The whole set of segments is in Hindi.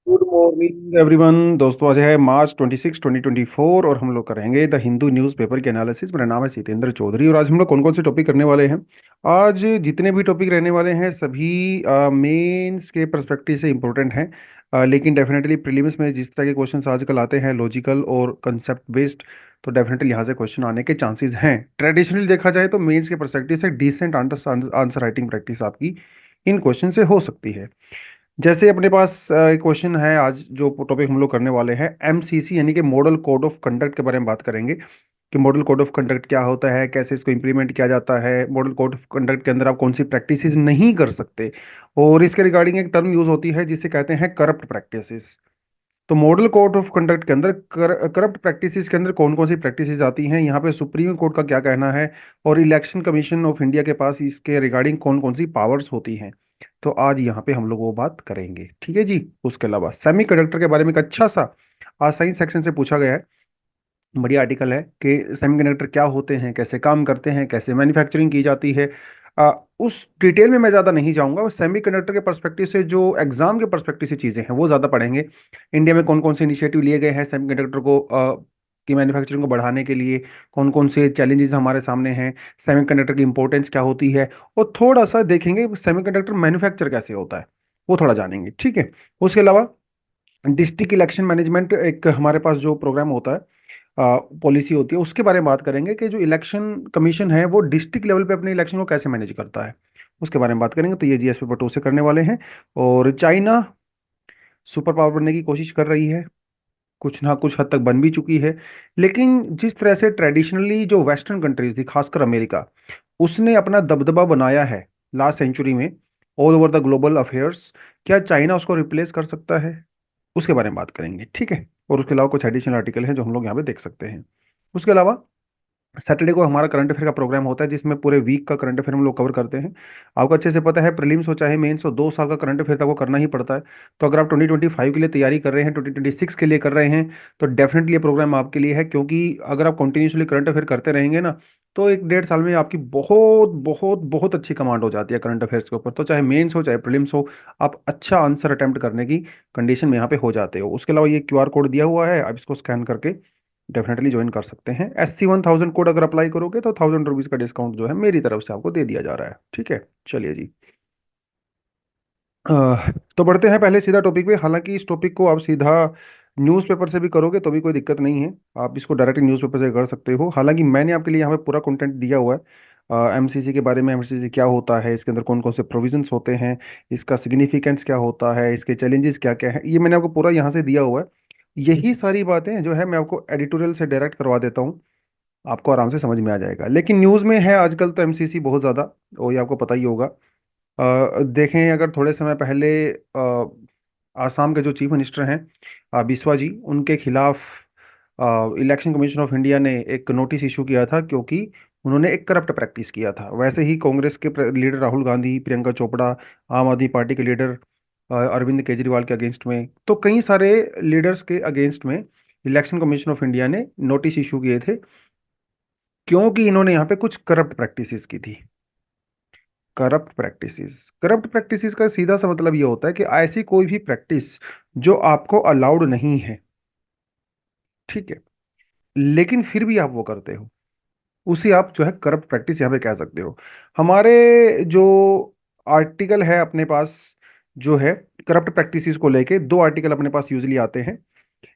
Good morning everyone. दोस्तों, आज है मार्च 26 2024 और हम लोग करेंगे द हिंदू न्यूज़पेपर के एनालिसिस। मेरा नाम है सितेंद्र चौधरी और आज हम लोग कौन कौन से टॉपिक करने वाले हैं। आज जितने भी टॉपिक रहने वाले हैं सभी मेंस के पर्सपेक्टिव से इम्पोर्टेंट हैं। लेकिन डेफिनेटली प्रीलिम्स में जिस तरह के क्वेश्चंस आजकल आते हैं लॉजिकल और कंसेप्ट बेस्ड, तो डेफिनेटली यहाँ से क्वेश्चन आने के चांसेस हैं। ट्रेडिशनली देखा जाए तो मेंस के पर्सपेक्टिव से डिसेंट आंसर राइटिंग प्रैक्टिस आपकी इन क्वेश्चन से हो सकती है। जैसे अपने पास एक क्वेश्चन है। आज जो टॉपिक हम लोग करने वाले हैं एमसीसी यानी कि मॉडल कोड ऑफ कंडक्ट के बारे में बात करेंगे कि मॉडल कोड ऑफ कंडक्ट क्या होता है, कैसे इसको इंप्लीमेंट किया जाता है, मॉडल कोड ऑफ कंडक्ट के अंदर आप कौन सी प्रैक्टिसेस नहीं कर सकते। और इसके रिगार्डिंग एक टर्म यूज होती है जिसे कहते हैं करप्ट प्रैक्टिसेस। तो मॉडल कोड ऑफ कंडक्ट के अंदर करप्ट प्रैक्टिसेस के अंदर कौन कौन सी प्रैक्टिसेस आती हैं, यहाँ पे सुप्रीम कोर्ट का क्या कहना है और इलेक्शन कमीशन ऑफ इंडिया के पास इसके रिगार्डिंग कौन कौन सी पावर्स होती हैं। तो आज यहाँ पे हम लोग वो बात करेंगे, ठीक है जी। उसके अलावा सेमीकंडक्टर के बारे में एक अच्छा सा आज साइंस सेक्शन से पूछा गया है। बढ़िया आर्टिकल है कि सेमीकंडक्टर क्या होते हैं, कैसे काम करते हैं, कैसे मैन्युफैक्चरिंग की जाती है। उस डिटेल में मैं ज़्यादा नहीं जाऊंगा। सेमीकंडक्टर के पर्सपेक्टिव से जो एग्जाम के पर्सपेक्टिव से चीज़ें हैं वो ज़्यादा पढ़ेंगे। इंडिया में कौन कौन से इनिशिएटिव लिए गए हैं सेमीकंडक्टर को की मैन्युफैक्चरिंग को बढ़ाने के लिए, कौन कौन से चैलेंजेस हमारे सामने हैं, सेमीकंडक्टर की इंपॉर्टेंस क्या होती है, और थोड़ा सा देखेंगे सेमीकंडक्टर मैन्युफैक्चर कैसे होता है, वो थोड़ा जानेंगे, ठीक है। उसके अलावा डिस्ट्रिक्ट इलेक्शन मैनेजमेंट एक हमारे पास जो प्रोग्राम होता है, पॉलिसी होती है, उसके बारे में बात करेंगे कि जो इलेक्शन कमीशन है वो डिस्ट्रिक्ट लेवल पे अपने इलेक्शन को कैसे मैनेज करता है, उसके बारे में बात करेंगे। तो ये जीएस पेपर 2 से करने वाले हैं। और चाइना सुपर पावर बनने की कोशिश कर रही है, कुछ ना कुछ हद तक बन भी चुकी है। लेकिन जिस तरह से ट्रेडिशनली जो वेस्टर्न कंट्रीज थी, खासकर अमेरिका, उसने अपना दबदबा बनाया है लास्ट सेंचुरी में all over the global affairs, क्या चाइना उसको रिप्लेस कर सकता है, उसके बारे में बात करेंगे, ठीक है। और उसके अलावा कुछ एडिशनल आर्टिकल हैं जो हम लोग यहाँ पे देख सकते हैं। उसके अलावा सैटरडे को हमारा करंट अफेयर का प्रोग्राम होता है जिसमें पूरे वीक का करंट अफेयर हम लोग कवर करते हैं। आपको अच्छे से पता है प्रीलिम्स हो चाहे मेंस हो, 2 साल का करंट अफेयर तक वो करना ही पड़ता है। तो अगर आप 2025 के लिए तैयारी कर रहे हैं, 2026 के लिए कर रहे हैं, तो डेफिनेटली ये प्रोग्राम आपके लिए है। क्योंकि अगर आप कंटिन्यूसली करंट अफेयर करते रहेंगे ना, तो 1 डेढ़ साल में आपकी बहुत बहुत बहुत अच्छी कमांड हो जाती है करंट अफेयर्स के ऊपर। तो चाहे मेंस हो चाहे प्रीलिम्स हो, आप अच्छा आंसर अटेम्प्ट करने की कंडीशन में यहाँ पे हो जाते हो। उसके अलावा ये क्यूआर कोड दिया हुआ है, आप इसको स्कैन करके डेफिनेटली ज्वाइन कर सकते हैं। SC1000 कोड अगर अप्लाई करोगे तो 1000 रुपीज का डिस्काउंट जो है मेरी तरफ से आपको दे दिया जा रहा है, ठीक है। चलिए जी। तो बढ़ते हैं पहले सीधा टॉपिक पे। हालांकि इस टॉपिक को आप सीधा न्यूज़पेपर से भी करोगे तो भी कोई दिक्कत नहीं है, आप इसको डायरेक्ट न्यूज़पेपर से कर सकते हो। हालांकि मैंने आपके लिए यहाँ पे पूरा कंटेंट दिया हुआ है एमसीसी के बारे में। एमसीसी क्या होता है, इसके अंदर कौन कौन से प्रोविजंस होते हैं, इसका सिग्निफिकेंस क्या होता है, इसके चैलेंजेस क्या क्या है, ये मैंने आपको पूरा यहाँ से दिया हुआ है। यही सारी बातें जो है मैं आपको एडिटोरियल से डायरेक्ट करवा देता हूँ, आपको आराम से समझ में आ जाएगा। लेकिन न्यूज़ में है आजकल तो एमसीसी बहुत ज़्यादा, वो ये आपको पता ही होगा। देखें अगर थोड़े समय पहले आसाम के जो चीफ मिनिस्टर हैं बिस्वा जी, उनके खिलाफ इलेक्शन कमीशन ऑफ इंडिया ने एक नोटिस इशू किया था क्योंकि उन्होंने एक करप्ट प्रैक्टिस किया था। वैसे ही कांग्रेस के लीडर राहुल गांधी, प्रियंका चोपड़ा, आम आदमी पार्टी के लीडर अरविंद केजरीवाल के अगेंस्ट में, तो कई सारे लीडर्स के अगेंस्ट में इलेक्शन कमीशन ऑफ इंडिया ने नोटिस इशू किए थे क्योंकि इन्होंने यहाँ पे कुछ करप्ट प्रैक्टिसेस की थी। करप्ट प्रैक्टिसेस का सीधा सा मतलब ये होता है कि ऐसी कोई भी प्रैक्टिस जो आपको अलाउड नहीं है, ठीक है, लेकिन फिर भी आप वो करते हो, उसे आप जो है करप्ट प्रैक्टिस यहाँ पे कह सकते हो। हमारे जो आर्टिकल है अपने पास जो है करप्ट प्रैक्टिसेस को लेके, 2 आर्टिकल अपने पास यूजली आते हैं।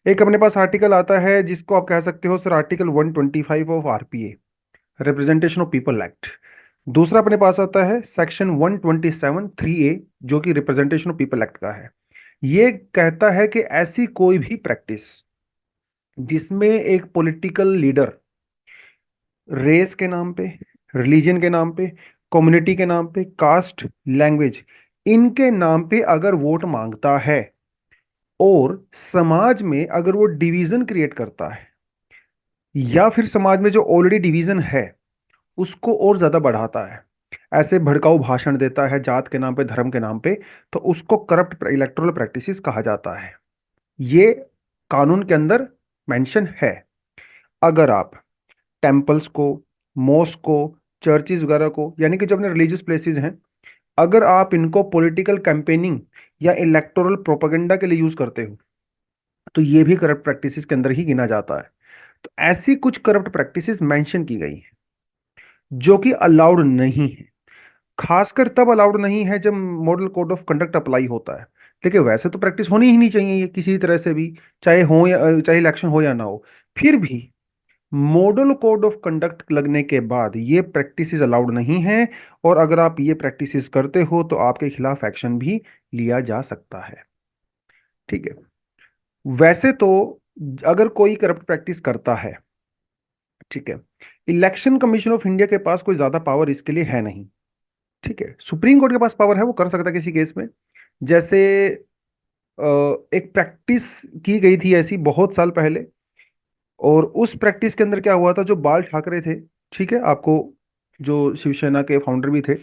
एक अपने पास आर्टिकल आता है जिसको आप कह सकते हो sir article 125 of RPA, representation of people act. दूसरा अपने पास आता है सेक्शन 127(3)(a), जो कि रिप्रेजेंटेशन ऑफ पीपल एक्ट का है। ये कहता है कि ऐसी कोई भी प्रैक्टिस जिसमें एक पॉलिटिकल लीडर रेस के नाम पे, रिलीजन के नाम पे, कम्युनिटी के नाम पे, कास्ट, लैंग्वेज, इनके नाम पे अगर वोट मांगता है और समाज में अगर वो डिवीजन क्रिएट करता है या फिर समाज में जो ऑलरेडी डिवीजन है उसको और ज्यादा बढ़ाता है, ऐसे भड़काऊ भाषण देता है जात के नाम पे, धर्म के नाम पे, तो उसको करप्ट इलेक्टोरल प्रैक्टिसेस कहा जाता है। ये कानून के अंदर मेंशन है। अगर आप टेम्पल्स को, मॉस्क को, चर्चिज वगैरह को, यानी कि जो अपने रिलीजियस प्लेसेस हैं, अगर आप इनको पॉलिटिकल कैंपेनिंग या इलेक्टोरल प्रोपेगेंडा के लिए यूज करते हो, तो ये भी करप्ट प्रैक्टिसेस के अंदर ही गिना जाता है। तो ऐसी कुछ करप्ट प्रैक्टिसेस मेंशन की गई हैं जो कि अलाउड नहीं है। खासकर तब अलाउड नहीं है जब model code of conduct apply होता है। देखिए, वैसे तो प्रैक्टिस होनी ही नहीं चाहिए ये किसी तरह से भी, चाहे हो या चाहे इलेक्शन हो या ना हो। फिर भी मॉडल कोड ऑफ कंडक्ट लगने के बाद ये प्रैक्टिसेस अलाउड नहीं है, और अगर आप ये प्रैक्टिसेस करते हो तो आपके खिलाफ एक्शन भी लिया जा सकता है। ठीक है। वैसे तो अगर कोई करप्ट प्रैक्टिस करता है, ठीक है, इलेक्शन कमीशन ऑफ इंडिया के पास कोई ज्यादा पावर इसके लिए है नहीं। ठीक है, सुप्रीम कोर्ट के पास पावर है, वो कर सकता है किसी केस में। जैसे अ, एक प्रैक्टिस की गई थी ऐसी बहुत साल पहले, और उस प्रैक्टिस के अंदर क्या हुआ था, जो बाल ठाकरे थे, ठीक है, आपको जो शिवसेना के फाउंडर भी थे,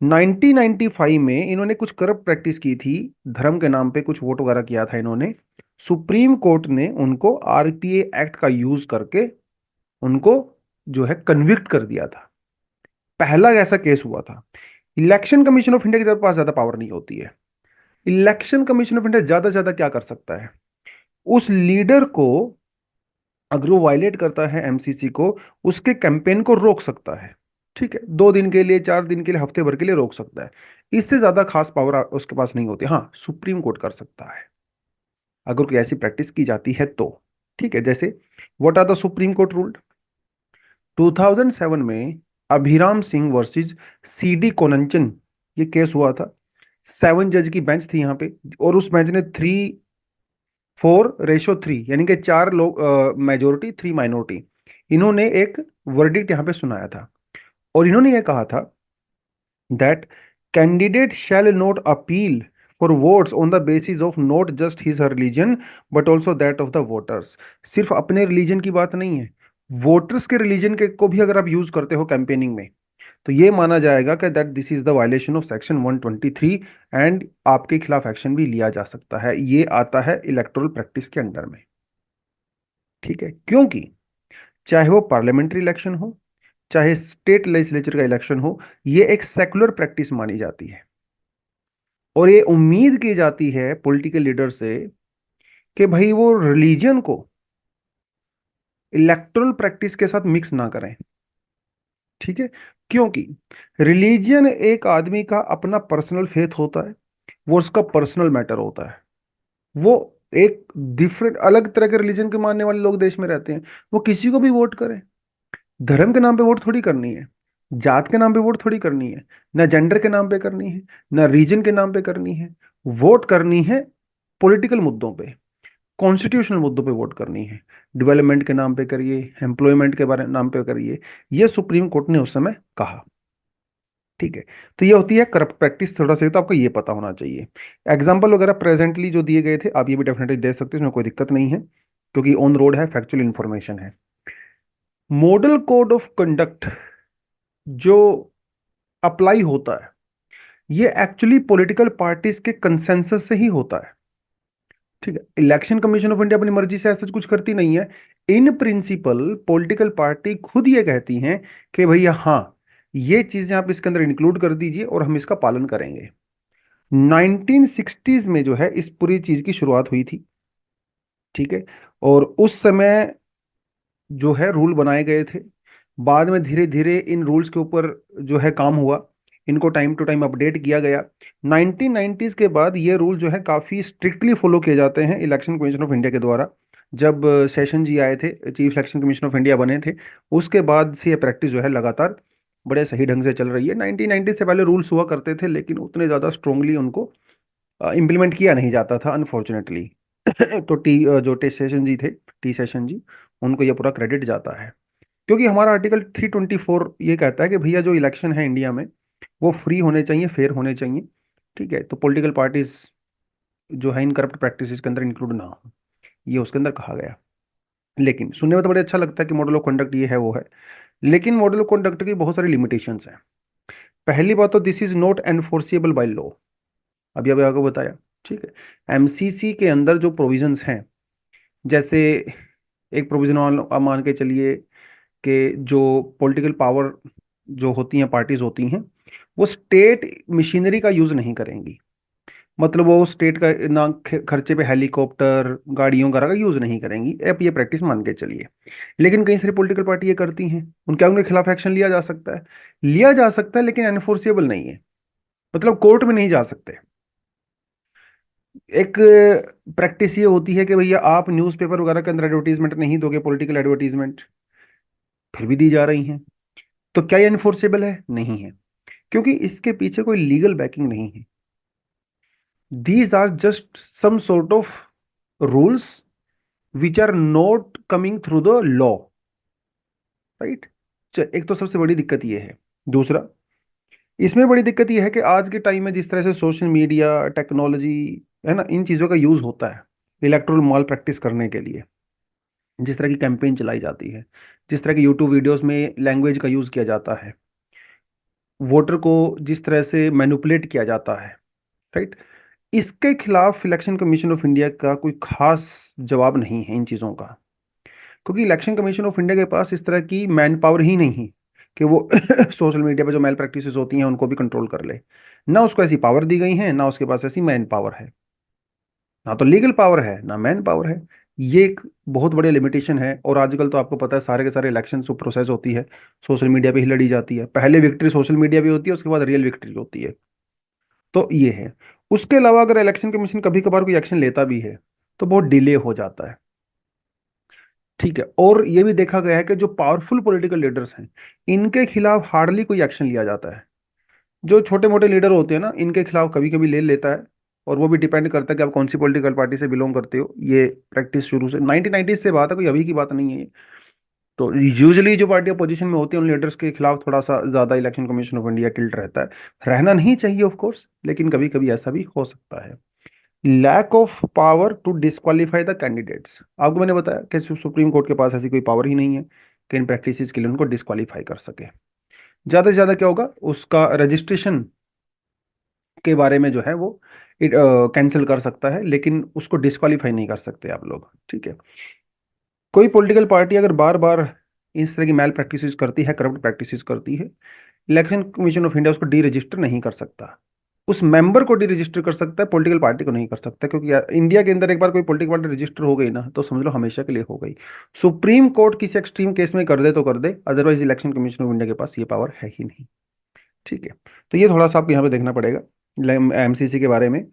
1995 में इन्होंने कुछ करप्ट प्रैक्टिस की थी। धर्म के नाम पे कुछ वोट वगैरह किया था इन्होंने। सुप्रीम कोर्ट ने उनको आरपीए एक्ट का यूज करके उनको जो है कन्विक्ट कर दिया था। पहला ऐसा केस हुआ था। इलेक्शन कमीशन ऑफ इंडिया के पास ज्यादा पावर नहीं होती है। इलेक्शन कमीशन ऑफ इंडिया ज्यादा से ज्यादा क्या कर सकता है, उस लीडर को, अगर वो वायलेट करता है एमसीसी को, उसके कैंपेन को रोक सकता है। ठीक है, 2 दिन के लिए, 4 दिन के लिए, हफ्ते भर के लिए रोक सकता है। इससे ज्यादा खास पावर उसके पास नहीं होती। हाँ, सुप्रीम कोर्ट कर सकता है अगर कोई ऐसी प्रैक्टिस की जाती है तो। ठीक है, जैसे what are the supreme court ruled. 2007 में अभिराम सिंह वर्सेस सीडी कोनंचन, ये केस हुआ था। 7 जज की बेंच थी यहाँ पे, और उस बेंच ने 3-4 रेशो 3, यानी कि 4 लोग मेजोरिटी 3 माइनॉरिटी, इन्होंने एक वर्डिक्ट यहाँ पे सुनाया था। और इन्होंने ये कहा था that candidate shall not appeal for votes on the basis of not just his religion but also that of the voters. सिर्फ अपने रिलीजन की बात नहीं है, वोटर्स के रिलीजन के को भी अगर आप यूज करते हो कैंपेनिंग में, तो ये माना जाएगा कि that this is the violation of section 123, and आपके खिलाफ एक्शन भी लिया जा सकता है। ये आता है इलेक्टोरल प्रैक्टिस के अंडर में। ठीक है, क्योंकि चाहे वो पार्लियामेंट्री इलेक्शन हो, चाहे स्टेट लेजिस्लेचर का इलेक्शन हो, ये एक सेकुलर प्रैक्टिस मानी जाती है। और ये उम्मीद की जाती है पॉलिटिकल लीडर से कि भाई वो रिलीजन को इलेक्टोरल प्रैक्टिस के साथ मिक्स ना करें। ठीक है, क्योंकि रिलीजन एक आदमी का अपना पर्सनल फेथ होता है, वो उसका पर्सनल मैटर होता है। वो एक डिफरेंट अलग तरह के रिलीजन के मानने वाले लोग देश में रहते हैं, वो किसी को भी वोट करें। धर्म के नाम पे वोट थोड़ी करनी है, जात के नाम पे वोट थोड़ी करनी है, ना जेंडर के नाम पे करनी है, ना रीजन के नाम पे करनी है। वोट करनी है पॉलिटिकल मुद्दों पे, कॉन्स्टिट्यूशनल मुद्दों पे वोट करनी है। डेवलपमेंट के नाम पे करिए, एम्प्लॉयमेंट के बारे नाम पे करिए। ये सुप्रीम कोर्ट ने उस समय कहा। ठीक है, तो ये होती है करप्ट प्रैक्टिस। थोड़ा सा तो आपको ये पता होना चाहिए। एग्जाम्पल वगैरह प्रेजेंटली जो दिए गए थे, आप ये भी डेफिनेटली दे सकते हो, इसमें कोई दिक्कत नहीं है, क्योंकि ऑन रोड है, फैक्चुअल इंफॉर्मेशन है। मॉडल कोड ऑफ कंडक्ट जो अप्लाई होता है, ये एक्चुअली पॉलिटिकल पार्टीज के कंसेंसस से ही होता है। ठीक है, इलेक्शन कमीशन ऑफ इंडिया अपनी मर्जी से ऐसा कुछ करती नहीं है। इन प्रिंसिपल पॉलिटिकल पार्टी खुद ये कहती हैं कि भैया हाँ, ये चीजें आप इसके अंदर इंक्लूड कर दीजिए और हम इसका पालन करेंगे। 1960s में जो है इस पूरी चीज की शुरुआत हुई थी। ठीक है, और उस समय जो है रूल बनाए गए थे। बाद में धीरे धीरे इन रूल्स के ऊपर जो है काम हुआ, इनको टाइम टू टाइम अपडेट किया गया। 1990s के बाद ये रूल जो है काफ़ी स्ट्रिक्टली फॉलो किए जाते हैं इलेक्शन कमीशन ऑफ इंडिया के द्वारा। जब सेशन जी आए थे, chief election commission of India बने थे, उसके बाद से ये प्रैक्टिस जो है लगातार बड़े सही ढंग से चल रही है। 1990 से पहले रूल्स हुआ करते थे, लेकिन उतने ज़्यादा स्ट्रोंगली उनको इम्प्लीमेंट किया नहीं जाता था, अनफॉर्चुनेटली। तो जो टी सेशन जी थे, टी सेशन जी, उनको ये पूरा क्रेडिट जाता है। क्योंकि हमारा आर्टिकल 324 ये कहता है कि भैया जो इलेक्शन है इंडिया में, वो फ्री होने चाहिए, फेयर होने चाहिए। ठीक है, तो पॉलिटिकल पार्टीज जो है इन करप्ट प्रैक्टिसेस के अंदर इंक्लूड ना हो, ये उसके अंदर कहा गया। लेकिन सुनने में तो बड़े अच्छा लगता है कि मॉडल ऑफ कंडक्ट ये है वो है, लेकिन मॉडल ऑफ कंडक्ट की बहुत सारी लिमिटेशंस हैं। पहली बात तो this is not enforceable by law. अभी आपको बताया। ठीक है, एमसीसी के अंदर जो प्रोविजंस हैं, जैसे एक प्रोविजन मान के चलिए कि जो पॉलिटिकल पावर जो होती हैं, पार्टीज होती हैं, वो स्टेट मशीनरी का यूज नहीं करेंगी। मतलब वो स्टेट का ना खर्चे पे हेलीकॉप्टर गाड़ियों का यूज नहीं करेंगी, अब ये प्रैक्टिस मान के चलिए। लेकिन कई सारी पॉलिटिकल पार्टी ये करती हैं, उनके उनके खिलाफ एक्शन लिया जा सकता है, लिया जा सकता है, लेकिन एनफोर्सेबल नहीं है, मतलब कोर्ट में नहीं जा सकते। एक प्रैक्टिस ये होती है कि भैया आप न्यूज़पेपर वगैरह के अंदर एडवर्टीजमेंट नहीं दोगे, पॉलिटिकल एडवर्टीजमेंट फिर भी दी जा रही हैं, तो क्या ये एनफोर्सेबल है? नहीं है, क्योंकि इसके पीछे कोई लीगल बैकिंग नहीं है। These are just some sort of rules which are not coming through the law, right. एक तो सबसे बड़ी दिक्कत ये है। दूसरा, इसमें बड़ी दिक्कत ये है कि आज के टाइम में जिस तरह से सोशल मीडिया टेक्नोलॉजी है ना, इन चीज़ों का यूज़ होता है इलेक्टोरल मॉल प्रैक्टिस करने के लिए, जिस तरह की कैंपेन चलाई जाती है, जिस तरह की यूट्यूब वीडियोस में लैंग्वेज का यूज़ किया जाता है, वोटर को जिस तरह से मैनिपुलेट किया जाता है, राइट, इसके खिलाफ इलेक्शन कमीशन ऑफ इंडिया का कोई खास जवाब नहीं है इन चीज़ों का। क्योंकि इलेक्शन कमीशन ऑफ इंडिया के पास इस तरह की मैन पावर ही नहीं है कि वो सोशल मीडिया पे जो मेल प्रैक्टिसेस होती हैं उनको भी कंट्रोल कर ले। ना उसको ऐसी पावर दी गई है, ना उसके पास ऐसी मैन पावर है, ना तो लीगल पावर है, ना मैन पावर है। ये एक बहुत बड़े लिमिटेशन है। और आजकल तो आपको पता है सारे के सारे इलेक्शन जो प्रोसेस होती है सोशल मीडिया पे ही लड़ी जाती है। पहले विक्ट्री सोशल मीडिया पे होती है, उसके बाद रियल विक्ट्री होती है। तो ये है। उसके अलावा अगर इलेक्शन कमीशन कभी कभार कोई एक्शन लेता भी है तो बहुत डिले हो जाता है, ठीक है। और ये भी देखा गया है कि जो पावरफुल पॉलिटिकल लीडर्स हैं इनके खिलाफ हार्डली कोई एक्शन लिया जाता है। जो छोटे मोटे लीडर होते हैं ना, इनके खिलाफ कभी कभी ले लेता है। और वो भी डिपेंड करता है कि आप कौन सी पॉलिटिकल पार्टी से बिलोंग करते हो। ये प्रैक्टिस शुरू से 1990 से बात है, कोई अभी की बात नहीं है ये। तो यूजुअली जो पार्टी अपोजिशन में होती है उन लीडर्स के खिलाफ थोड़ा सा ज्यादा election commission of India tilt रहता है। रहना नहीं चाहिए ऑफ कोर्स, लेकिन कभी कभी ऐसा भी हो सकता है। Lack of power to disqualify the candidates, आपको मैंने बताया कि सुप्रीम कोर्ट के पास ऐसी कोई पावर ही नहीं है कि इन प्रैक्टिसेस के लिए उनको डिस्क्वालीफाई कर सके। ज्यादा से ज्यादा क्या होगा, उसका रजिस्ट्रेशन के बारे में जो है वो कैंसिल कर सकता है, लेकिन उसको डिस्क्वालीफाई नहीं कर सकते आप लोग, ठीक है। कोई पॉलिटिकल पार्टी अगर बार बार इस तरह की मैल प्रैक्टिसेस करती है, करप्ट प्रैक्टिसेस करती है, इलेक्शन कमीशन ऑफ इंडिया उसको डी रजिस्टर नहीं कर सकता। उस मेंबर को डी रजिस्टर कर सकता है, पॉलिटिकल पार्टी को नहीं कर सकता। क्योंकि इंडिया के अंदर एक बार कोई पॉलिटिकल पार्टी रजिस्टर हो गई ना, तो समझ लो हमेशा के लिए हो गई। सुप्रीम कोर्ट किसी एक्सट्रीम केस में कर दे तो कर दे, otherwise election commission of India के पास ये पावर है ही नहीं, ठीक है। तो ये थोड़ा सा आपको यहाँ पे देखना पड़ेगा एमसीसी के बारे में।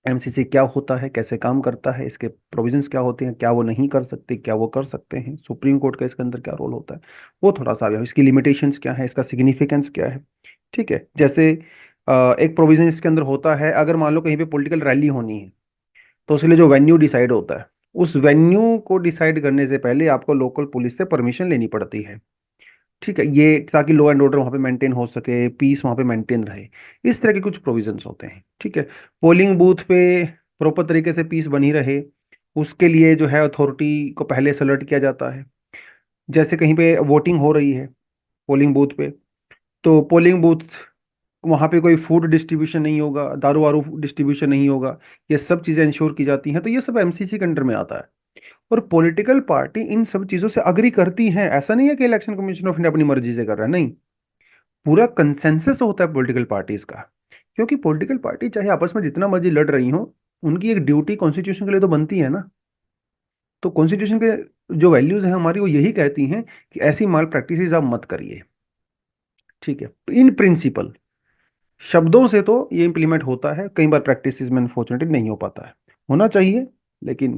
एमसीसी क्या होता है, कैसे काम करता है, इसके प्रोविजंस क्या होते हैं, क्या वो नहीं कर सकते, क्या वो कर सकते हैं, सुप्रीम कोर्ट का इसके अंदर क्या रोल होता है, वो थोड़ा सा इसकी लिमिटेशंस क्या है, इसका सिग्निफिकेंस क्या है, ठीक है। जैसे एक प्रोविजन इसके अंदर होता है, अगर मान लो कहीं पे पॉलिटिकल रैली होनी है तो उसके लिए जो वेन्यू डिसाइड होता है, उस वेन्यू को डिसाइड करने से पहले आपको लोकल पुलिस से परमिशन लेनी पड़ती है, ठीक है। ये ताकि लॉ एंड ऑर्डर वहाँ पे मेंटेन हो सके, पीस वहाँ पे मेंटेन रहे, इस तरह के कुछ प्रोविजंस होते हैं, ठीक है। पोलिंग बूथ पे प्रॉपर तरीके से पीस बनी रहे, उसके लिए जो है अथॉरिटी को पहले से अलर्ट किया जाता है। जैसे कहीं पे वोटिंग हो रही है पोलिंग बूथ पे, तो पोलिंग बूथ वहाँ पे कोई फूड डिस्ट्रीब्यूशन नहीं होगा, दारू वारू डिस्ट्रीब्यूशन नहीं होगा, ये सब चीज़ें इंश्योर की जाती हैं। तो ये सब एमसीसी के अंडर में आता है। और पॉलिटिकल पार्टी इन सब चीज़ों से अग्री करती हैं, ऐसा नहीं है कि इलेक्शन कमीशन ऑफ इंडिया अपनी मर्जी से कर रहा है, नहीं। पूरा कंसेंसस होता है पॉलिटिकल पार्टीज का। क्योंकि पॉलिटिकल पार्टी चाहे आपस में जितना मर्जी लड़ रही हो, उनकी एक ड्यूटी कॉन्स्टिट्यूशन के लिए तो बनती है ना। तो कॉन्स्टिट्यूशन के जो वैल्यूज हैं हमारी, वो यही कहती हैं कि ऐसी माल प्रैक्टिसेस आप मत करिए, ठीक है। इन प्रिंसिपल शब्दों से तो ये इंप्लीमेंट होता है, कई बार प्रैक्टिसेस में अनफॉर्चुनेटली नहीं हो पाता है, होना चाहिए, लेकिन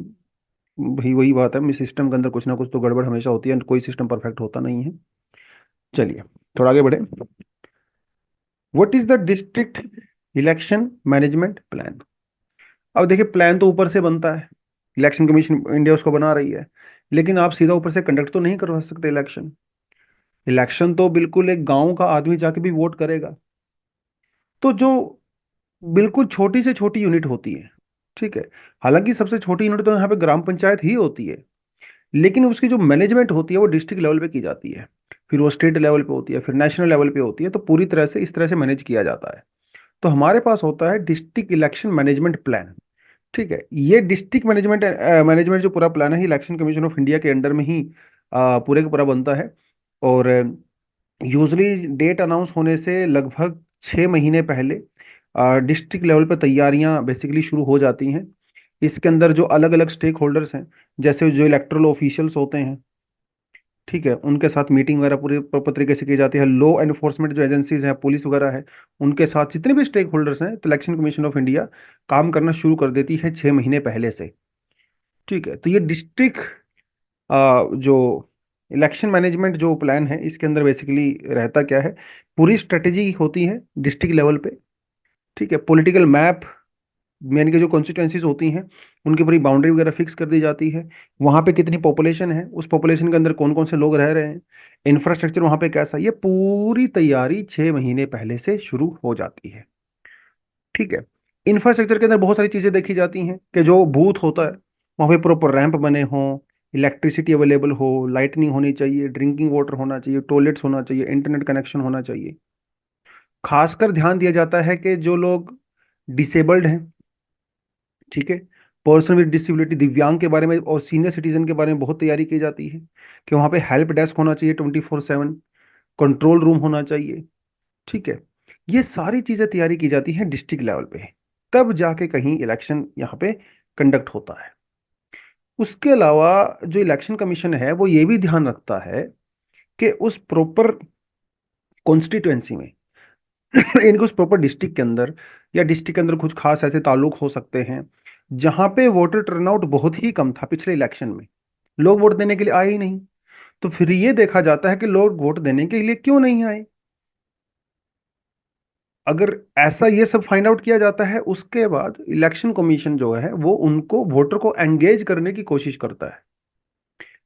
भाई वही बात है, सिस्टम के अंदर कुछ ना कुछ तो गड़बड़ हमेशा होती है, कोई सिस्टम परफेक्ट होता नहीं है। चलिए थोड़ा आगे बढ़े। What is the district election management plan? अब देखिए, प्लान तो ऊपर से बनता है, इलेक्शन कमीशन इंडिया उसको बना रही है, लेकिन आप सीधा ऊपर से कंडक्ट तो नहीं करवा सकते इलेक्शन। इलेक्शन तो बिल्कुल एक गांव का आदमी जाके भी वोट करेगा। तो जो बिल्कुल छोटी से छोटी यूनिट होती है, ठीक है, हालांकि सबसे छोटी यूनिट तो यहाँ पे ग्राम पंचायत ही होती है, लेकिन उसकी जो मैनेजमेंट होती है वो डिस्ट्रिक्ट लेवल पे की जाती है, फिर वो स्टेट लेवल पे होती है, फिर नेशनल लेवल पे होती है। तो पूरी तरह से इस तरह से मैनेज किया जाता है। तो हमारे पास होता है डिस्ट्रिक्ट इलेक्शन मैनेजमेंट प्लान, ठीक है। ये डिस्ट्रिक्ट मैनेजमेंट मैनेजमेंट जो पूरा प्लान है, इलेक्शन कमीशन ऑफ इंडिया के अंडर में ही पूरे का पूरा बनता है। और यूजली डेट अनाउंस होने से लगभग 6 महीने पहले डिस्ट्रिक्ट लेवल पे तैयारियां बेसिकली शुरू हो जाती हैं। इसके अंदर जो अलग अलग स्टेक होल्डर्स हैं, जैसे जो इलेक्टोरल ऑफिशियल्स होते हैं, ठीक है, उनके साथ मीटिंग वगैरह पूरी प्रॉपर तरीके से की जाती है। लॉ एनफोर्समेंट जो एजेंसीज हैं, पुलिस वगैरह है, उनके साथ जितने भी स्टेक होल्डर्स हैं, तो इलेक्शन कमीशन ऑफ इंडिया काम करना शुरू कर देती है 6 महीने पहले से। ठीक है, तो ये डिस्ट्रिक्ट जो इलेक्शन मैनेजमेंट जो प्लान है, इसके अंदर बेसिकली रहता क्या है, पूरी स्ट्रेटेजी होती है डिस्ट्रिक्ट लेवल पे। ठीक है, पॉलिटिकल मैप, यानी कि जो कॉन्स्टिट्यूंसीज होती हैं, उनकी पूरी बाउंड्री वगैरह फिक्स कर दी जाती है। वहाँ पे कितनी पॉपुलेशन है, उस पॉपुलेशन के अंदर कौन कौन से लोग रह रहे हैं, इंफ्रास्ट्रक्चर वहाँ पे कैसा, ये पूरी तैयारी 6 महीने पहले से शुरू हो जाती है। ठीक है, इंफ्रास्ट्रक्चर के अंदर बहुत सारी चीज़ें देखी जाती हैं कि जो बूथ होता है वहाँ पे प्रॉपर रैंप बने हों, इलेक्ट्रिसिटी अवेलेबल हो, लाइटनिंग होनी चाहिए, ड्रिंकिंग वाटर होना चाहिए, टॉयलेट्स होना चाहिए, इंटरनेट कनेक्शन होना चाहिए। खासकर ध्यान दिया जाता है कि जो लोग डिसेबल्ड हैं, ठीक है, पर्सन विद डिसेबिलिटी, दिव्यांग के बारे में और सीनियर सिटीजन के बारे में बहुत तैयारी की जाती है कि वहाँ पे हेल्प डेस्क होना चाहिए 24/7, कंट्रोल रूम होना चाहिए। ठीक है, ये सारी चीज़ें तैयारी की जाती हैं डिस्ट्रिक्ट लेवल पे, तब जाके कहीं इलेक्शन यहाँ पे कंडक्ट होता है। उसके अलावा जो इलेक्शन कमीशन है वो ये भी ध्यान रखता है कि उस प्रॉपर कॉन्स्टिट्युएंसी में इनके उस प्रॉपर डिस्ट्रिक्ट के अंदर, या डिस्ट्रिक्ट के अंदर कुछ खास ऐसे ताल्लुक हो सकते हैं जहां पे वोटर टर्नआउट बहुत ही कम था पिछले इलेक्शन में, लोग वोट देने के लिए आए ही नहीं। तो फिर ये देखा जाता है कि लोग वोट देने के लिए क्यों नहीं आए। अगर ऐसा ये सब फाइंड आउट किया जाता है, उसके बाद इलेक्शन कमीशन जो है वो उनको वोटर को एंगेज करने की कोशिश करता है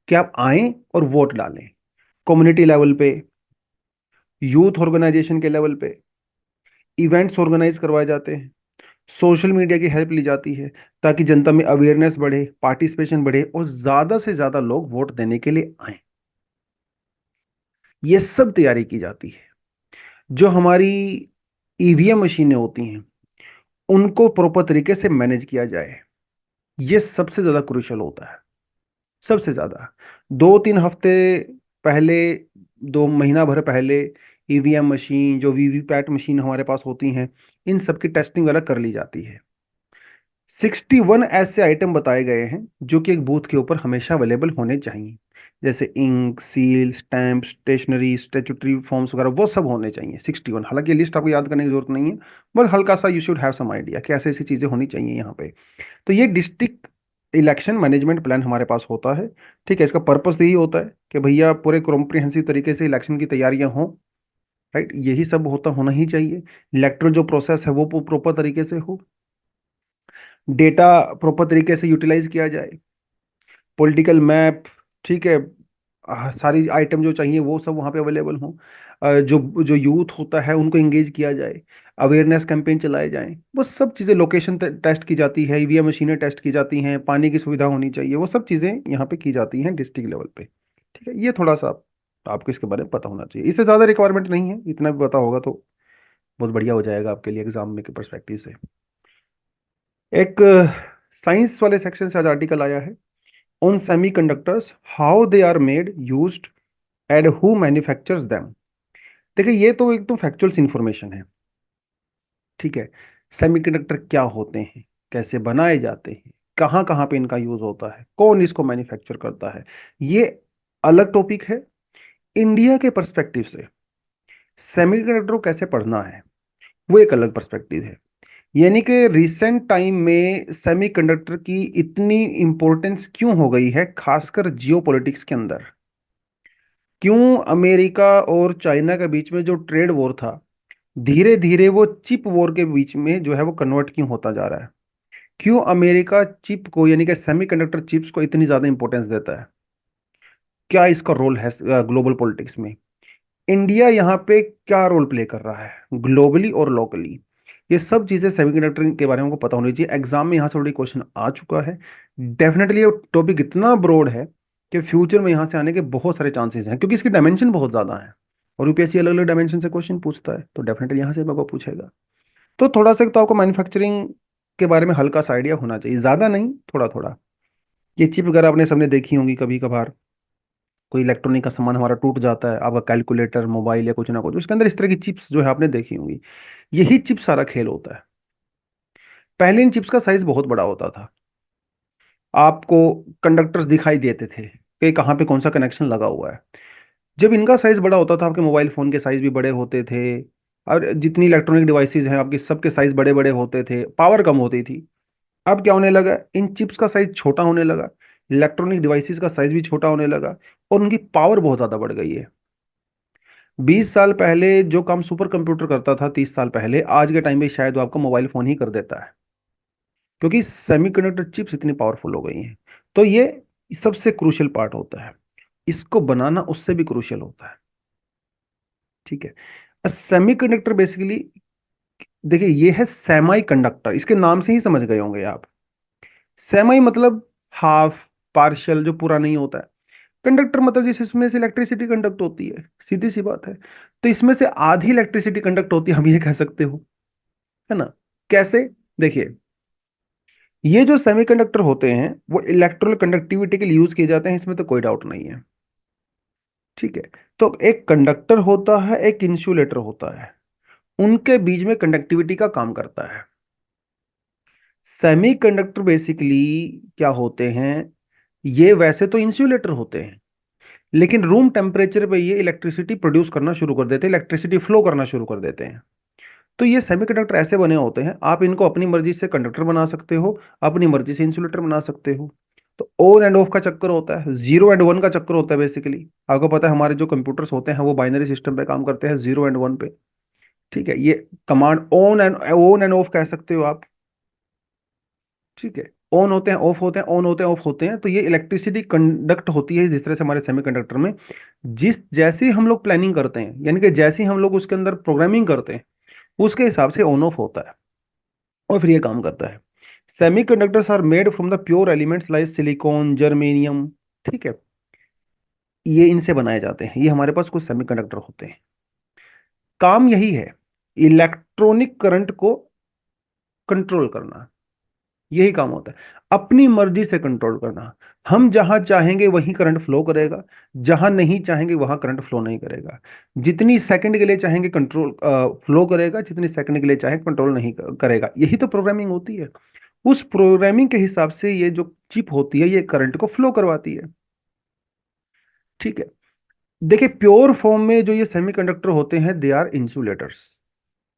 कि आप आएं और वोट डालें। कम्युनिटी लेवल पे, यूथ ऑर्गेनाइजेशन के लेवल पे इवेंट्स ऑर्गेनाइज करवाए जाते हैं, सोशल मीडिया की हेल्प ली जाती है ताकि जनता में अवेयरनेस बढ़े, पार्टिसिपेशन बढ़े और ज्यादा से ज्यादा लोग वोट देने के लिए आए। ये सब तैयारी की जाती है। जो हमारी ईवीएम मशीनें होती हैं, उनको प्रॉपर तरीके से मैनेज किया जाए, ये सबसे ज्यादा क्रूशियल होता है। सबसे ज्यादा 2-3 हफ्ते पहले, 2 महीना भर पहले ईवीएम मशीन, जो वीवीपैट मशीन हमारे पास होती हैं, इन सब की टेस्टिंग वगैरह कर ली जाती है। 61 ऐसे आइटम बताए गए हैं जो कि एक बूथ के ऊपर हमेशा अवेलेबल होने चाहिए, जैसे ink, seal, stamp, stationery, statutory forms वगैरह, वो सब होने चाहिए 61। हालांकि ये लिस्ट आपको याद करने की जरूरत नहीं है, बस हल्का सा you should have some idea कि ऐसे ऐसी चीज़ें होनी चाहिए यहाँ पे। तो ये डिस्ट्रिक्ट इलेक्शन मैनेजमेंट प्लान हमारे पास होता है। ठीक है, इसका पर्पस यही होता है कि भैया पूरे कॉम्प्रिहेंसिव तरीके से इलेक्शन की तैयारियां हों। राइट, यही सब होना ही चाहिए। इलेक्ट्रल जो प्रोसेस है वो प्रॉपर तरीके से हो, डेटा प्रॉपर तरीके से यूटिलाइज किया जाए, पॉलिटिकल मैप, ठीक है, सारी आइटम जो चाहिए वो सब वहाँ पे अवेलेबल हों। जो जो यूथ होता है उनको इंगेज किया जाए, अवेयरनेस कैंपेन चलाए जाएं, वो सब चीज़ें, लोकेशन टेस्ट की जाती है, ईवीएम मशीनें टेस्ट की जाती हैं, पानी की सुविधा होनी चाहिए, वो सब चीज़ें यहाँ पे की जाती हैं डिस्ट्रिक्ट लेवल पे। ठीक है, ये थोड़ा सा आपको इसके बारे में पता होना चाहिए। इससे ज़्यादा रिक्वायरमेंट नहीं है, इतना भी पता होगा तो बहुत बढ़िया हो जाएगा आपके लिए एग्जाम में के परस्पेक्टिव से। एक साइंस वाले सेक्शन से आज आर्टिकल आया है, on semiconductors, how they are made, used and who manufactures them. देखिए, ये तो एकदम फैक्चुअल इंफॉर्मेशन है। ठीक है, सेमीकंडक्टर क्या होते हैं, कैसे बनाए जाते हैं, कहाँ कहाँ पे इनका यूज होता है, कौन इसको मैन्युफैक्चर करता है, ये अलग टॉपिक है। इंडिया के पर्सपेक्टिव से सेमीकंडक्टर को कैसे पढ़ना है, वो एक अलग पर्सपेक्टिव है। यानी कि रिसेंट टाइम में सेमीकंडक्टर की इतनी इंपॉर्टेंस क्यों हो गई है, खासकर जियोपॉलिटिक्स के अंदर। क्यों अमेरिका और चाइना के बीच में जो ट्रेड वॉर था, धीरे धीरे वो चिप वॉर के बीच में जो है वो कन्वर्ट क्यों होता जा रहा है। क्यों अमेरिका चिप को, यानी कि सेमीकंडक्टर चिप्स को इतनी ज्यादा इंपॉर्टेंस देता है, क्या इसका रोल है ग्लोबल पॉलिटिक्स में, इंडिया यहाँ पे क्या रोल प्ले कर रहा है ग्लोबली और लोकली। ये सब चीजें सेमीकंडक्टर के बारे में हमको पता होनी चाहिए। एग्जाम में यहाँ से ऑलरेडी क्वेश्चन आ चुका है। डेफिनेटली ये टॉपिक इतना ब्रॉड है कि फ्यूचर में यहाँ से आने के बहुत सारे चांसेस हैं, क्योंकि इसकी डायमेंशन बहुत ज्यादा है और यूपीएससी अलग अलग डायमेंशन से क्वेश्चन पूछता है, तो डेफिनेटली यहाँ से मेरे को पूछेगा। तो थोड़ा सा तो आपको मैन्युफैक्चरिंग के बारे में हल्का सा आइडिया होना चाहिए, ज्यादा नहीं, थोड़ा थोड़ा। ये चिप वगैरह आपने सबने देखी होंगी कभी कभार, कोई इलेक्ट्रॉनिक का सामान हमारा टूट जाता है, आपका कैलकुलेटर, मोबाइल या कुछ ना कुछ, उसके अंदर इस तरह की चिप्स जो है आपने देखी होंगी। यही चिप सारा खेल होता है। पहले इन चिप्स का साइज बहुत बड़ा होता था, आपको कंडक्टर्स दिखाई देते थे कि कहाँ पे कौन सा कनेक्शन लगा हुआ है। जब इनका साइज बड़ा होता था, आपके मोबाइल फोन के साइज भी बड़े होते थे, और जितनी इलेक्ट्रॉनिक डिवाइसेस हैं आपके सबके साइज बड़े बड़े होते थे, पावर कम होती थी। अब क्या होने लगा, इन चिप्स का साइज छोटा होने लगा, इलेक्ट्रॉनिक डिवाइसेस का साइज भी छोटा होने लगा, और उनकी पावर बहुत ज्यादा बढ़ गई है। 20 साल पहले जो काम सुपर कंप्यूटर करता था, 30 साल पहले, आज के टाइम में शायद वो आपका मोबाइल फोन ही कर देता है, क्योंकि सेमीकंडक्टर चिप्स इतनी पावरफुल हो गई हैं। तो ये सबसे क्रूशियल पार्ट होता है, इसको बनाना उससे भी क्रूशियल होता है। ठीक है। सेमीकंडक्टर बेसिकली, देखिए ये है सेमी कंडक्टर, इसके नाम से ही समझ गए होंगे आप। सेमी मतलब हाफ, पार्शियल, जो पूरा नहीं होता है। कंडक्टर मतलब जिस इसमें से इलेक्ट्रिसिटी कंडक्ट होती है, सीधी सी बात है। तो इसमें से आधी इलेक्ट्रिसिटी कंडक्ट होती है, हम ये कह सकते हो, है ना। कैसे, देखिए, ये जो सेमीकंडक्टर होते हैं वो इलेक्ट्रिकल कंडक्टिविटी के लिए यूज किए जाते हैं, इसमें तो कोई डाउट नहीं है। ठीक है। तो एक कंडक्टर होता है, एक इंसुलेटर होता है, उनके बीच में कंडक्टिविटी का काम करता है। सेमीकंडक्टर बेसिकली क्या होते हैं, ये वैसे तो इंसुलेटर होते हैं, लेकिन रूम टेम्परेचर पे ये इलेक्ट्रिसिटी प्रोड्यूस करना शुरू कर देते हैं, इलेक्ट्रिसिटी फ्लो करना शुरू कर देते हैं। तो ये सेमीकंडक्टर ऐसे बने होते हैं, आप इनको अपनी मर्जी से कंडक्टर बना सकते हो, अपनी मर्जी से इंसुलेटर बना सकते हो। तो ऑन एंड ऑफ का चक्कर होता है, 0 एंड 1 का चक्कर होता है बेसिकली। आपको पता है हमारे जो कंप्यूटर्स होते हैं वो बाइनरी सिस्टम पे काम करते हैं, 0 एंड 1 पे। ठीक है, ये कमांड ऑन एंड ऑफ कह सकते हो आप। ठीक है, ऑन होते हैं, ऑफ होते हैं, ऑन होते हैं, ऑफ होते हैं। तो ये इलेक्ट्रिसिटी कंडक्ट होती है जिस तरह से हमारे सेमीकंडक्टर में। जिस जैसे ही हम लोग प्लानिंग करते हैं, यानी कि जैसे ही हम लोग उसके अंदर प्रोग्रामिंग करते हैं, उसके हिसाब से ऑन ऑफ होता है और फिर ये काम करता है। Semiconductors are made from the pure elements like silicon, germanium. ठीक है, ये इनसे बनाए जाते हैं, ये हमारे पास कुछ सेमीकंडक्टर होते हैं। काम यही है, इलेक्ट्रॉनिक करंट को कंट्रोल करना, यही काम होता है, अपनी मर्जी से कंट्रोल करना। हम जहां चाहेंगे वहीं करंट फ्लो करेगा, जहां नहीं चाहेंगे वहां करंट फ्लो नहीं करेगा। जितनी सेकंड के लिए चाहेंगे कंट्रोल फ्लो करेगा, जितनी सेकंड के लिए चाहे कंट्रोल नहीं करेगा। यही तो प्रोग्रामिंग होती है। उस प्रोग्रामिंग के हिसाब से ये जो चिप होती है ये करंट को फ्लो करवाती है। ठीक है। देखिए, प्योर फॉर्म में जो ये सेमीकंडक्टर होते हैं दे आर इंसुलेटर्स,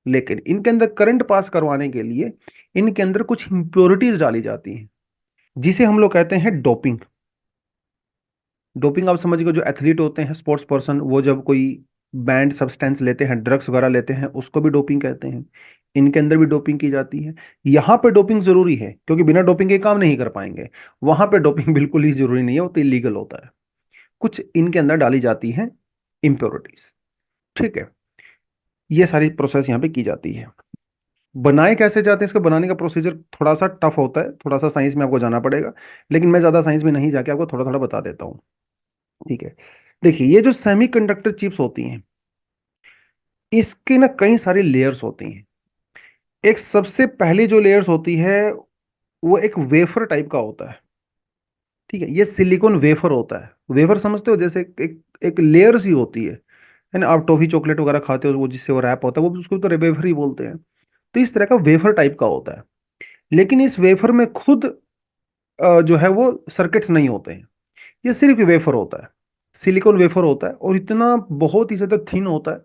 लेकिन इनके अंदर करंट पास करवाने के लिए इनके अंदर कुछ इंप्योरिटीज डाली जाती हैं, जिसे हम लोग कहते हैं डोपिंग। डोपिंग आप समझ गए, जो एथलीट होते हैं, स्पोर्ट्स पर्सन, वो जब कोई बैंड सब्सटेंस लेते हैं, ड्रग्स वगैरह लेते हैं, उसको भी डोपिंग कहते हैं। इनके अंदर भी डोपिंग की जाती है। यहाँ पे डोपिंग जरूरी है, क्योंकि बिना डोपिंग के काम नहीं कर पाएंगे। वहां पे डोपिंग बिल्कुल ही जरूरी नहीं है, वो तो इलीगल होता है। कुछ इनके अंदर डाली जाती हैं इम्प्योरिटीज। ठीक है, ये सारी प्रोसेस यहाँ पे की जाती है। बनाए कैसे जाते हैं, इसका बनाने का प्रोसीजर थोड़ा सा टफ होता है, थोड़ा सा साइंस में आपको जाना पड़ेगा, लेकिन मैं ज्यादा साइंस में नहीं जाके आपको थोड़ा थोड़ा बता देता हूँ। ठीक है। देखिए, ये जो सेमीकंडक्टर चिप्स होती हैं, इसके ना कई सारी लेयर्स होती हैं। एक सबसे पहली जो लेयर्स होती है वो एक वेफर टाइप का होता है। ठीक है, ये सिलिकॉन वेफर होता है। वेफर समझते हो, जैसे एक लेयर सी होती है ना। आप टॉफी चॉकलेट वगैरह खाते हो वो जिससे वो रैप होता है, वो उसको तो वेफर ही बोलते हैं। तो इस तरह का वेफर टाइप का होता है, लेकिन इस वेफर में खुद जो है वो सर्किट्स नहीं होते हैं। ये सिर्फ वेफर होता है, सिलिकॉन वेफर होता है, और इतना बहुत ही ज्यादा थिन होता है।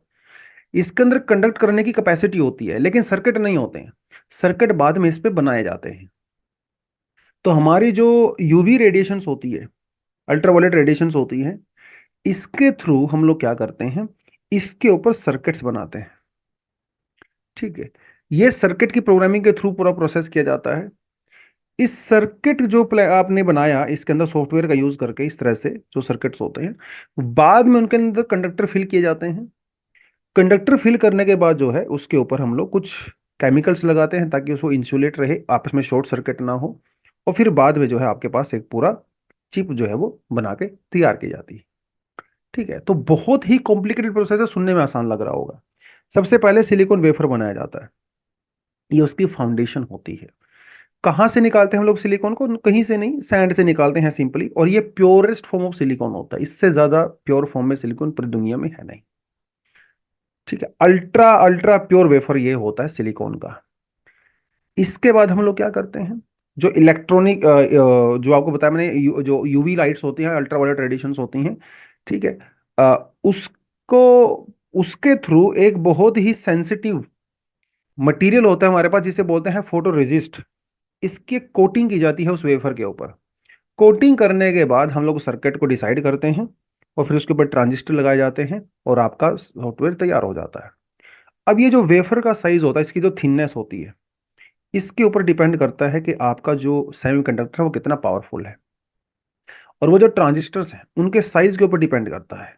इसके अंदर कंडक्ट करने की कैपेसिटी होती है, लेकिन सर्किट नहीं होते हैं। सर्किट बाद में इस पे बनाए जाते हैं। तो हमारी जो यूवी रेडिएशंस होती है, अल्ट्रावायलेट रेडिएशंस होती है, इसके थ्रू हम लोग क्या करते हैं, इसके ऊपर सर्किट्स बनाते हैं। ठीक है, ये सर्किट की प्रोग्रामिंग के थ्रू पूरा प्रोसेस किया जाता है। इस सर्किट जो आपने बनाया, इसके अंदर सॉफ्टवेयर का यूज करके, इस तरह से जो सर्किट्स होते हैं, बाद में उनके अंदर कंडक्टर फिल किए जाते हैं। कंडक्टर फिल करने के बाद जो है उसके ऊपर हम लोग कुछ केमिकल्स लगाते हैं, ताकि उसको इंसुलेट रहे, आपस में शॉर्ट सर्किट ना हो। और फिर बाद में जो है आपके पास एक पूरा चिप जो है वो बना के तैयार की जाती है। ठीक है, तो बहुत ही कॉम्प्लिकेटेड प्रोसेस है, सुनने में आसान लग रहा होगा। सबसे पहले सिलिकॉन वेफर बनाया जाता है, ये उसकी फाउंडेशन होती है। कहाँ से निकालते हैं हम लोग सिलिकॉन को? कहीं से नहीं, सैंड से निकालते हैं सिंपली। और ये प्योरेस्ट फॉर्म ऑफ सिलिकॉन होता है, इससे ज्यादा प्योर फॉर्म में सिलिकॉन पूरी दुनिया में है नहीं। ठीक है, अल्ट्रा अल्ट्रा प्योर वेफर ये होता है सिलिकॉन का। इसके बाद हम लोग क्या करते हैं, जो इलेक्ट्रॉनिक जो आपको बताया मैंने, जो यूवी लाइट्स होती हैं, अल्ट्रा वायलेट रेडिएशंस होती हैं, ठीक है, उसको, उसके थ्रू एक बहुत ही सेंसिटिव मटेरियल होता है हमारे पास जिसे बोलते हैं फोटो रेजिस्ट। इसकी कोटिंग की जाती है उस वेफर के ऊपर। कोटिंग करने के बाद हम लोग सर्किट को डिसाइड करते हैं और फिर उसके ऊपर ट्रांजिस्टर लगाए जाते हैं और आपका सॉफ्टवेयर तैयार हो जाता है। अब ये जो वेफर का साइज होता है, इसकी जो थिननेस होती है, इसके ऊपर डिपेंड करता है कि आपका जो सेमीकंडक्टर है वो कितना पावरफुल है। और वो जो ट्रांजिस्टर्स हैं उनके साइज के ऊपर डिपेंड करता है।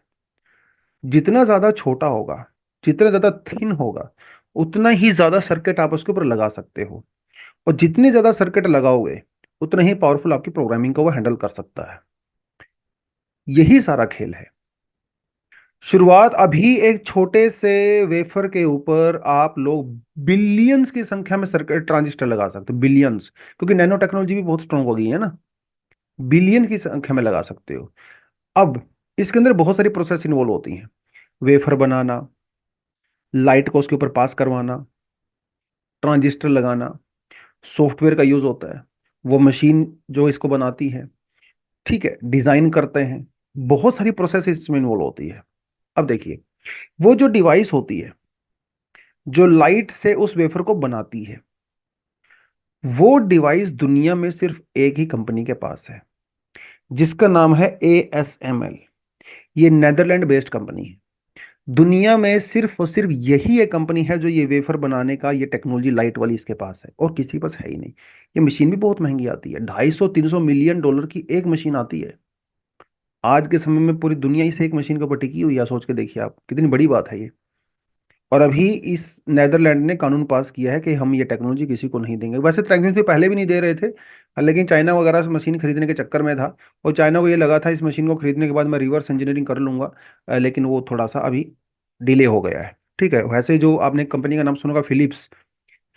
जितना ज्यादा छोटा होगा, जितना ज्यादा थिन होगा, उतना ही ज्यादा सर्किट आप उसके ऊपर लगा सकते हो। और जितने ज्यादा सर्किट लगाओगे, उतना ही पावरफुल आपकी प्रोग्रामिंग को वो हैंडल कर सकता है। यही सारा खेल है। शुरुआत अभी एक छोटे से वेफर के ऊपर आप लोग बिलियंस की संख्या में सर्किट ट्रांजिस्टर लगा सकते हो, बिलियंस, क्योंकि नैनो टेक्नोलॉजी भी बहुत स्ट्रांग हो गई है ना। बिलियन की संख्या में लगा सकते हो। अब इसके अंदर बहुत सारी प्रोसेस इन्वॉल्व होती हैं। वेफर बनाना, लाइट को उसके ऊपर पास करवाना, ट्रांजिस्टर लगाना, सॉफ्टवेयर का यूज होता है, वो मशीन जो इसको बनाती है, ठीक है, डिजाइन करते हैं। बहुत सारी प्रोसेस इसमें इन्वॉल्व होती है। अब देखिए, वो जो डिवाइस होती है जो लाइट से उस वेफर को बनाती है, वो डिवाइस दुनिया में सिर्फ एक ही कंपनी के पास है, जिसका नाम है ASML। ये नेदरलैंड बेस्ड कंपनी है। दुनिया में सिर्फ और सिर्फ यही एक कंपनी है जो ये वेफर बनाने का ये टेक्नोलॉजी लाइट वाली इसके पास है, और किसी के पास है ही नहीं। ये मशीन भी बहुत महंगी आती है, 250-300 मिलियन डॉलर की एक मशीन आती है। आज के समय में पूरी दुनिया इस एक मशीन के ऊपर टिकी हुई है। सोच के देखिए आप, कितनी बड़ी बात है ये। और अभी इस नेदरलैंड ने कानून पास किया है कि हम ये टेक्नोलॉजी किसी को नहीं देंगे। वैसे टेक्नोलॉजी पहले भी नहीं दे रहे थे, लेकिन चाइना वगैरह से मशीन खरीदने के चक्कर में था। और चाइना को ये लगा था इस मशीन को खरीदने के बाद मैं रिवर्स इंजीनियरिंग कर लूंगा, लेकिन वो थोड़ा सा अभी डिले हो गया है। ठीक है, वैसे जो आपने कंपनी का नाम सुना होगा, फिलिप्स,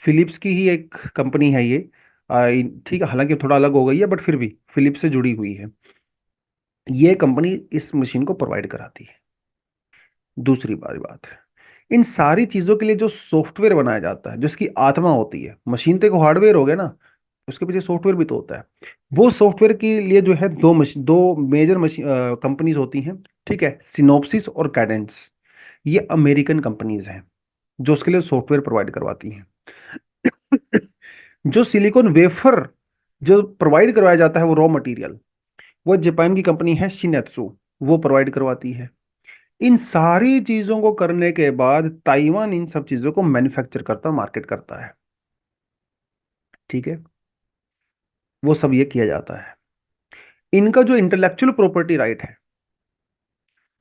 फिलिप्स की ही एक कंपनी है ये। ठीक है, हालांकि थोड़ा अलग हो गई है, बट फिर भी फिलिप्स से जुड़ी हुई है। ये कंपनी इस मशीन को प्रोवाइड कराती है। दूसरी बात बात इन सारी चीजों के लिए जो सॉफ्टवेयर बनाया जाता है, जिसकी आत्मा होती है, मशीन तो एक हार्डवेयर हो गया ना, उसके पीछे सॉफ्टवेयर भी तो होता है। वो सॉफ्टवेयर के लिए जो है दो मेजर मशीन कंपनीज होती हैं। ठीक है, सिनोप्सिस और कैडेंस। ये अमेरिकन कंपनीज हैं जो उसके लिए सॉफ्टवेयर प्रोवाइड करवाती हैं। जो सिलिकॉन वेफर जो प्रोवाइड करवाया जाता है, वो रॉ मटेरियल, वो जापान की कंपनी है शिनेत्सु, वो प्रोवाइड करवाती है। इन सारी चीजों को करने के बाद ताइवान इन सब चीजों को मैन्युफैक्चर करता, मार्केट करता है। ठीक है, वो सब ये किया जाता है। इनका जो इंटेलेक्चुअल प्रॉपर्टी राइट है,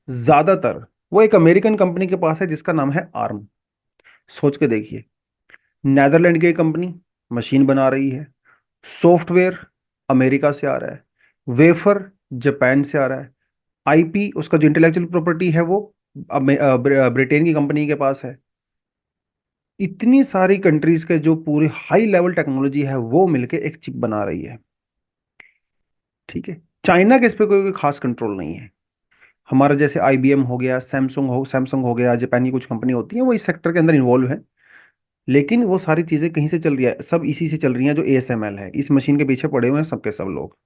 ज्यादातर वो एक अमेरिकन कंपनी के पास है जिसका नाम है आर्म। सोच के देखिए, नेदरलैंड की कंपनी मशीन बना रही है, सॉफ्टवेयर अमेरिका से आ रहा है, वेफर जापान से आ रहा है, IP उसका जो इंटेलेक्चुअल प्रॉपर्टी है वो ब्रिटेन की कंपनी के पास है। इतनी सारी कंट्रीज के जो पूरी हाई लेवल टेक्नोलॉजी है वो मिलके एक चिप बना रही है। ठीक है, चाइना के इस पे कोई खास कंट्रोल नहीं है। हमारा जैसे IBM हो गया, सैमसंग हो गया, जापानी कुछ कंपनी होती है वो इस सेक्टर के अंदर इन्वॉल्व है। लेकिन वो सारी चीजें कहीं से चल रही है, सब इसी से चल रही हैं। जो ASML है, इस मशीन के पीछे पड़े हुए हैं सबके सब लोग।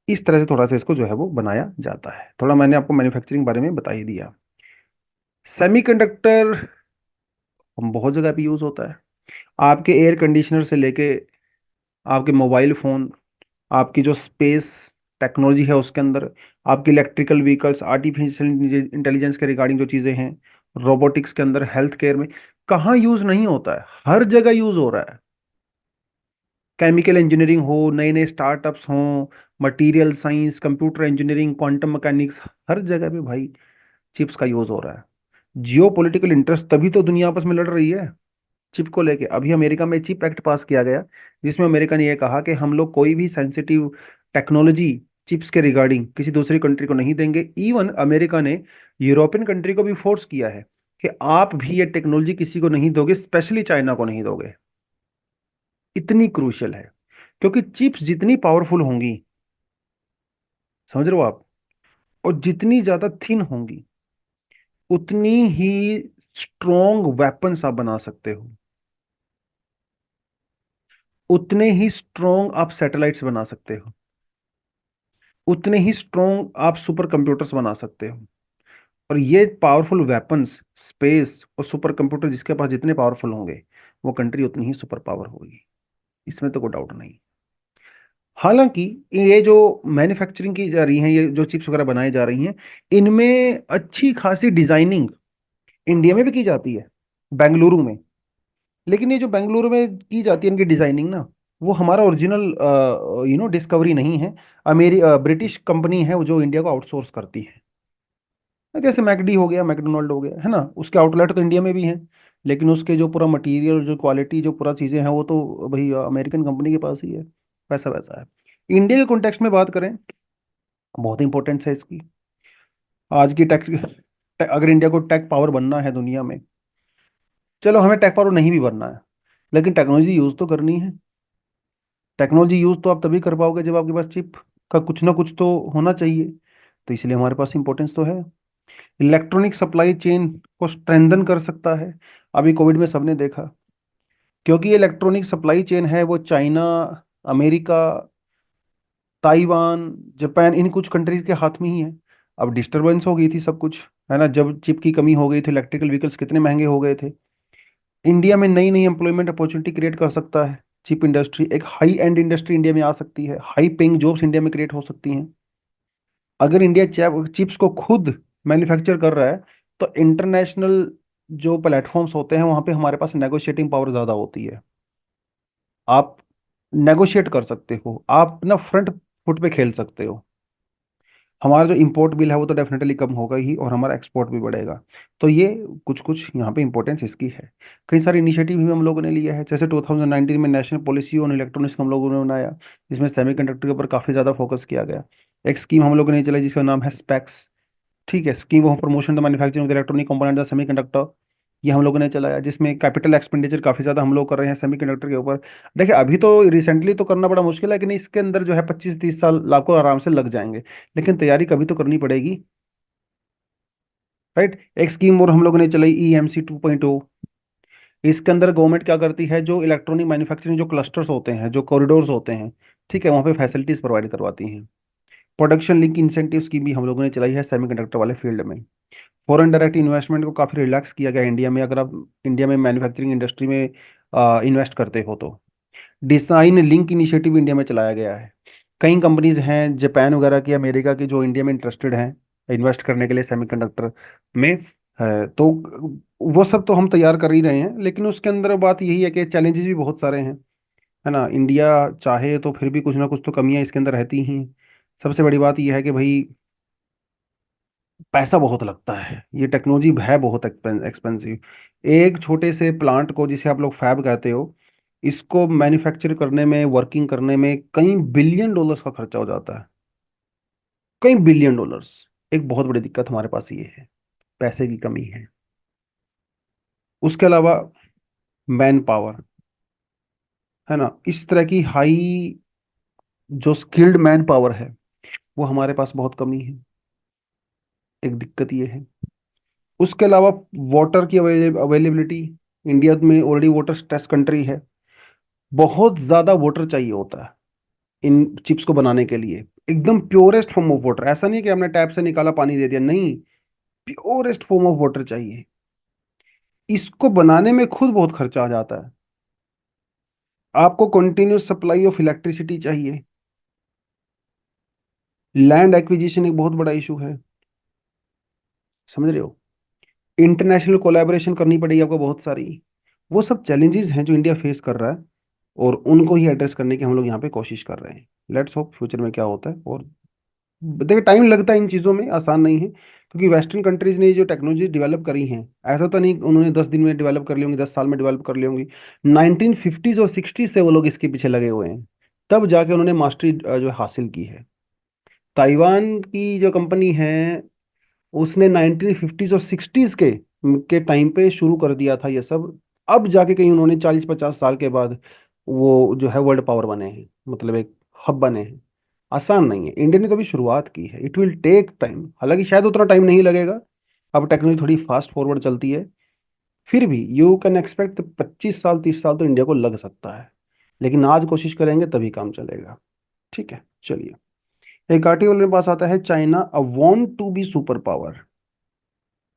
इस तरह से थोड़ा सा इसको जो है वो बनाया जाता है। थोड़ा मैंने आपको मैन्युफैक्चरिंग बारे में बता ही दिया। सेमीकंडक्टर हम बहुत जगह पे यूज होता है। आपके एयर कंडीशनर से लेके आपके मोबाइल फोन, आपकी जो स्पेस टेक्नोलॉजी है उसके अंदर, आपकी इलेक्ट्रिकल व्हीकल्स, आर्टिफिशियल इंटेलिजेंस के रिगार्डिंग जो चीज़ें हैं, रोबोटिक्स के अंदर, हेल्थ केयर में, कहाँ यूज़ नहीं होता है? हर जगह यूज़ हो रहा है। केमिकल इंजीनियरिंग हो, नए नए स्टार्टअप्स हों, material science, computer engineering, quantum mechanics, हर जगह पे भाई चिप्स का यूज़ हो रहा है। जियो पॉलिटिकल इंटरेस्ट, तभी तो दुनिया आपस में लड़ रही है चिप को लेके। अभी अमेरिका में चिप एक्ट पास किया गया, जिसमें अमेरिका ने यह कहा कि हम लोग कोई भी सेंसिटिव टेक्नोलॉजी चिप्स के रिगार्डिंग किसी दूसरी कंट्री को नहीं देंगे। इवन अमेरिका ने यूरोपियन कंट्री को भी फोर्स किया है कि आप भी ये टेक्नोलॉजी किसी को नहीं दोगे, स्पेशली चाइना को नहीं दोगे। इतनी क्रूशियल है, क्योंकि चिप्स जितनी पावरफुल होंगी, समझ रहे हो आप, और जितनी ज्यादा थिन होंगी, उतनी ही स्ट्रॉन्ग वेपन्स आप बना सकते हो, उतने ही स्ट्रॉन्ग आप सैटेलाइट्स बना सकते हो, उतने ही स्ट्रॉन्ग आप सुपर कंप्यूटर्स बना सकते हो। और ये पावरफुल वेपन्स, स्पेस और सुपर कंप्यूटर जिसके पास जितने पावरफुल होंगे, वो कंट्री उतनी ही सुपर पावर होगी। इसमें तो कोई डाउट नहीं। हालांकि ये जो मैन्युफैक्चरिंग की जा रही है, ये जो चिप्स वगैरह बनाई जा रही हैं, इनमें अच्छी खासी डिजाइनिंग इंडिया में भी की जाती है, बेंगलुरु में। लेकिन ये जो बेंगलुरु में की जाती है इनकी डिजाइनिंग ना, वो हमारा ओरिजिनल डिस्कवरी नहीं है। ब्रिटिश कंपनी है वो जो इंडिया को आउटसोर्स करती है। जैसे मैकडी हो गया, मैकडोनल्ड हो गया, है ना, उसके आउटलेट तो इंडिया में भी हैं, लेकिन उसके जो पूरा मटेरियल, जो क्वालिटी, जो पूरा चीज़ें हैं, वो तो भाई अमेरिकन कंपनी के पास ही है। वैसा वैसा है। इंडिया के कॉन्टेक्स्ट में बात करें, बहुत इंपॉर्टेंस है इसकी। आज की अगर इंडिया को टेक पावर बनना है दुनिया में, चलो हमें टेक पावर नहीं भी बनना है, लेकिन टेक्नोलॉजी यूज तो करनी है। टेक्नोलॉजी यूज तो आप तभी कर पाओगे जब आपके पास चिप का कुछ ना कुछ तो होना चाहिए। तो इसलिए हमारे पास इंपॉर्टेंस तो है। इलेक्ट्रॉनिक सप्लाई चेन को स्ट्रेंथन कर सकता है। अभी कोविड में सबने देखा, क्योंकि ये इलेक्ट्रॉनिक सप्लाई चेन है वो चाइना, अमेरिका, ताइवान, जापान, इन कुछ कंट्रीज के हाथ में ही है। अब डिस्टरबेंस हो गई थी सब कुछ, है ना, जब चिप की कमी हो गई थी, इलेक्ट्रिकल व्हीकल्स कितने महंगे हो गए थे। इंडिया में नई नई एम्प्लॉयमेंट अपॉर्चुनिटी क्रिएट कर सकता है चिप इंडस्ट्री। एक हाई एंड इंडस्ट्री इंडिया में आ सकती है, हाई पेइंग जॉब्स इंडिया में क्रिएट हो सकती हैं। अगर इंडिया चिप्स को खुद मैन्युफैक्चर कर रहा है, तो इंटरनेशनल जो प्लेटफॉर्म्स होते हैं वहां पे हमारे पास नेगोशिएटिंग पावर ज्यादा होती है। आप नेगोशिएट कर सकते हो, आप ना फ्रंट फुट पे खेल सकते हो। हमारा जो इंपोर्ट बिल है वो तो डेफिनेटली कम होगा ही, और हमारा एक्सपोर्ट भी बढ़ेगा। तो ये कुछ कुछ यहाँ पे इंपॉर्टेंस इसकी है। कई सारे इनिशिएटिव भी हम लोगों ने लिया है, जैसे 2019 में नेशनल पॉलिसी ऑन इलेक्ट्रॉनिक्स हम लोगों ने बनाया, जिसमें सेमीकंडक्टर के ऊपर काफ़ी ज़्यादा फोकस किया गया। एक स्कीम हम लोगों ने चलाई जिसका नाम है स्पेक्स। ठीक है, scheme of promotion the manufacturing of electronic component the semiconductor, ये हम लोगों ने चलाया, जिसमें कैपिटल एक्सपेंडिचर काफ़ी ज़्यादा हम लोग कर रहे हैं सेमीकंडक्टर के ऊपर। देखिए अभी तो रिसेंटली तो करना बड़ा मुश्किल है, कि नहीं, इसके अंदर जो है 25-30 साल लाखों आराम से लग जाएंगे, लेकिन तैयारी कभी तो करनी पड़ेगी। राइट। एक स्कीम और हम लोगों ने चलाई EMC 2.0। इसके अंदर गवर्नमेंट क्या करती है, जो इलेक्ट्रॉनिक मैन्युफैक्चरिंग जो क्लस्टर्स होते हैं, जो कॉरिडोर्स होते हैं, ठीक है, वहाँ पे फैसिलिटीज प्रोवाइड करवाती हैं। प्रोडक्शन लिंक इंसेंटिव स्कीम भी हम लोगों ने चलाई है सेमीकंडक्टर वाले फील्ड में। फॉरेन डायरेक्ट इन्वेस्टमेंट को काफ़ी रिलैक्स किया गया इंडिया में, अगर आप इंडिया में मैन्युफैक्चरिंग इंडस्ट्री में इन्वेस्ट करते हो तो। डिजाइन लिंक इनिशिएटिव इंडिया में चलाया गया है। कई कंपनीज हैं जापान वगैरह की, अमेरिका की, जो इंडिया में इंटरेस्टेड हैं इन्वेस्ट करने के लिए सेमीकंडक्टर में। तो वो सब तो हम तैयार कर ही रहे हैं, लेकिन उसके अंदर बात यही है कि चैलेंजेस भी बहुत सारे हैं, है ना। इंडिया चाहे तो फिर भी कुछ ना कुछ तो कमियां इसके अंदर रहती ही हैं। सबसे बड़ी बात यह है कि भाई पैसा बहुत लगता है, ये टेक्नोलॉजी है बहुत एक्सपेंसिव। एक छोटे से प्लांट को, जिसे आप लोग फैब कहते हो, इसको मैन्युफैक्चर करने में, वर्किंग करने में कई बिलियन डॉलर्स का खर्चा हो जाता है। कई बिलियन डॉलर्स। एक बहुत बड़ी दिक्कत हमारे पास ये है, पैसे की कमी है। उसके अलावा मैन पावर, है ना, इस तरह की हाई जो स्किल्ड मैन पावर है, वो हमारे पास बहुत कमी है। एक दिक्कत ये है। उसके अलावा वाटर की अवेलेबिलिटी, इंडिया में ऑलरेडी वाटर स्ट्रेस कंट्री है। बहुत ज्यादा वाटर चाहिए होता है इन चिप्स को बनाने के लिए। एकदम प्योरेस्ट फॉर्म ऑफ वाटर, ऐसा नहीं कि हमने टैप से निकाला पानी दे दिया, नहीं, प्योरेस्ट फॉर्म ऑफ वाटर चाहिए। इसको बनाने में खुद बहुत खर्चा आ जाता है। आपको कंटिन्यूस सप्लाई ऑफ इलेक्ट्रिसिटी चाहिए। लैंड एक्विजिशन एक बहुत बड़ा इशू है, समझ रहे हो। इंटरनेशनल कोलैबोरेशन करनी पड़ेगी आपको बहुत सारी। वो सब चैलेंजेस हैं जो इंडिया फेस कर रहा है, और उनको ही एड्रेस करने की हम लोग यहाँ पे कोशिश कर रहे हैं। लेट्स होप फ्यूचर में क्या होता है। और देखिए टाइम लगता है इन चीज़ों में, आसान नहीं है, क्योंकि वेस्टर्न कंट्रीज ने जो टेक्नोलॉजी डेवलप करी हैं, ऐसा तो नहीं उन्होंने 10 दिन में डेवलप कर ली होंगी, 10 साल में डेवलप कर ली होंगी। 1950s और 60s से वो लोग इसके पीछे लगे हुए हैं, तब जाके उन्होंने मास्टरी जो हासिल की है। ताइवान की जो कंपनी है, उसने 1950s और 60s के टाइम पे शुरू कर दिया था ये सब। अब जाके कहीं उन्होंने 40-50 साल के बाद वो जो है वर्ल्ड पावर बने हैं, मतलब एक हब बने हैं। आसान नहीं है, इंडिया ने तो अभी शुरुआत की है, इट विल टेक टाइम, हालांकि शायद उतना टाइम नहीं लगेगा। अब टेक्नोलॉजी थोड़ी फास्ट फॉरवर्ड चलती है, फिर भी यू कैन एक्सपेक्ट 25 साल 30 साल तो इंडिया को लग सकता है। लेकिन आज कोशिश करेंगे तभी काम चलेगा। ठीक है, चलिए। एक आर्टिकल मेरे पास आता है, China a want to be super power.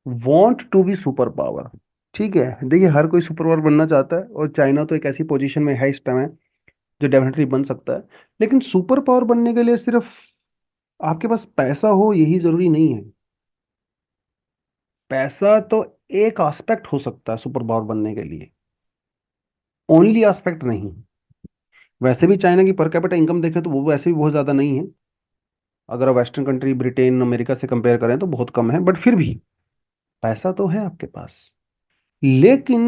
Want to be super power. ठीक है, देखिए हर कोई सुपर पावर बनना चाहता है, और चाइना तो एक ऐसी पोजीशन में है इस टाइम जो डेफिनेटली बन सकता है। लेकिन सुपर पावर बनने के लिए सिर्फ आपके पास पैसा हो यही जरूरी नहीं है। पैसा तो एक एस्पेक्ट हो सकता है सुपर पावर बनने के लिए, ओनली एस्पेक्ट नहीं। वैसे भी चाइना की पर कैपिटा इनकम देखें तो वो वैसे भी बहुत ज़्यादा नहीं है। अगर आप वेस्टर्न कंट्री ब्रिटेन अमेरिका से कंपेयर करें तो बहुत कम है, बट फिर भी पैसा तो है आपके पास। लेकिन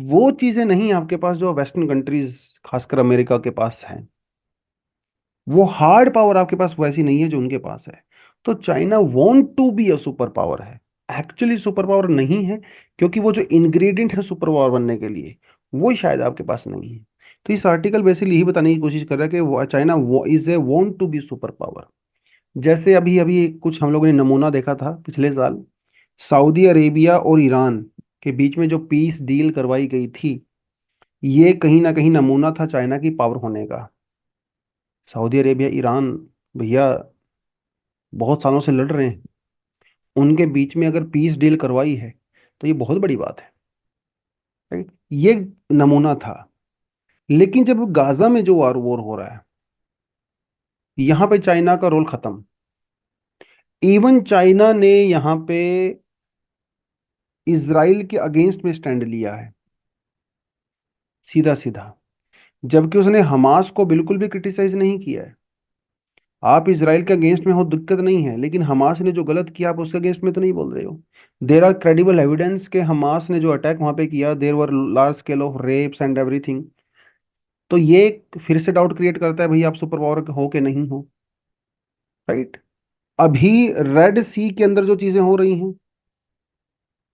वो चीज़ें नहीं आपके पास जो वेस्टर्न कंट्रीज, खासकर अमेरिका के पास हैं। वो हार्ड पावर आपके पास वैसी नहीं है जो उनके पास है। तो China want to be a super power है, एक्चुअली सुपर पावर नहीं है, क्योंकि वो जो इंग्रेडिएंट है सुपर पावर बनने के लिए वो शायद आपके पास नहीं है। तो इस आर्टिकल बेसिकली यही बताने की कोशिश कर रहा है कि China is a want to be super power. जैसे अभी अभी कुछ हम लोगों ने नमूना देखा था पिछले साल, सऊदी अरेबिया और ईरान के बीच में जो पीस डील करवाई गई थी, ये कहीं ना कहीं नमूना था चाइना की पावर होने का। सऊदी अरेबिया ईरान, भैया, बहुत सालों से लड़ रहे हैं, उनके बीच में अगर पीस डील करवाई है तो ये बहुत बड़ी बात है। राइट, ये नमूना था। लेकिन जब गाजा में जो वार वॉर हो रहा है, यहाँ पे चाइना का रोल खत्म। इवन चाइना ने यहाँ पे इसराइल के अगेंस्ट में स्टैंड लिया है, सीधा सीधा। जबकि उसने हमास को बिल्कुल भी क्रिटिसाइज नहीं किया है। आप इसराइल के अगेंस्ट में हो, दिक्कत नहीं है, लेकिन हमास ने जो गलत किया आप उसके अगेंस्ट में तो नहीं बोल रहे हो। देर आर क्रेडिबल एविडेंस के हमास ने जो अटैक वहां पे किया, there were large scale of rapes and everything. तो ये फिर से डाउट क्रिएट करता है, भाई आप सुपर पावर हो कि नहीं हो। राइट। अभी रेड सी के अंदर जो चीजें हो रही हैं,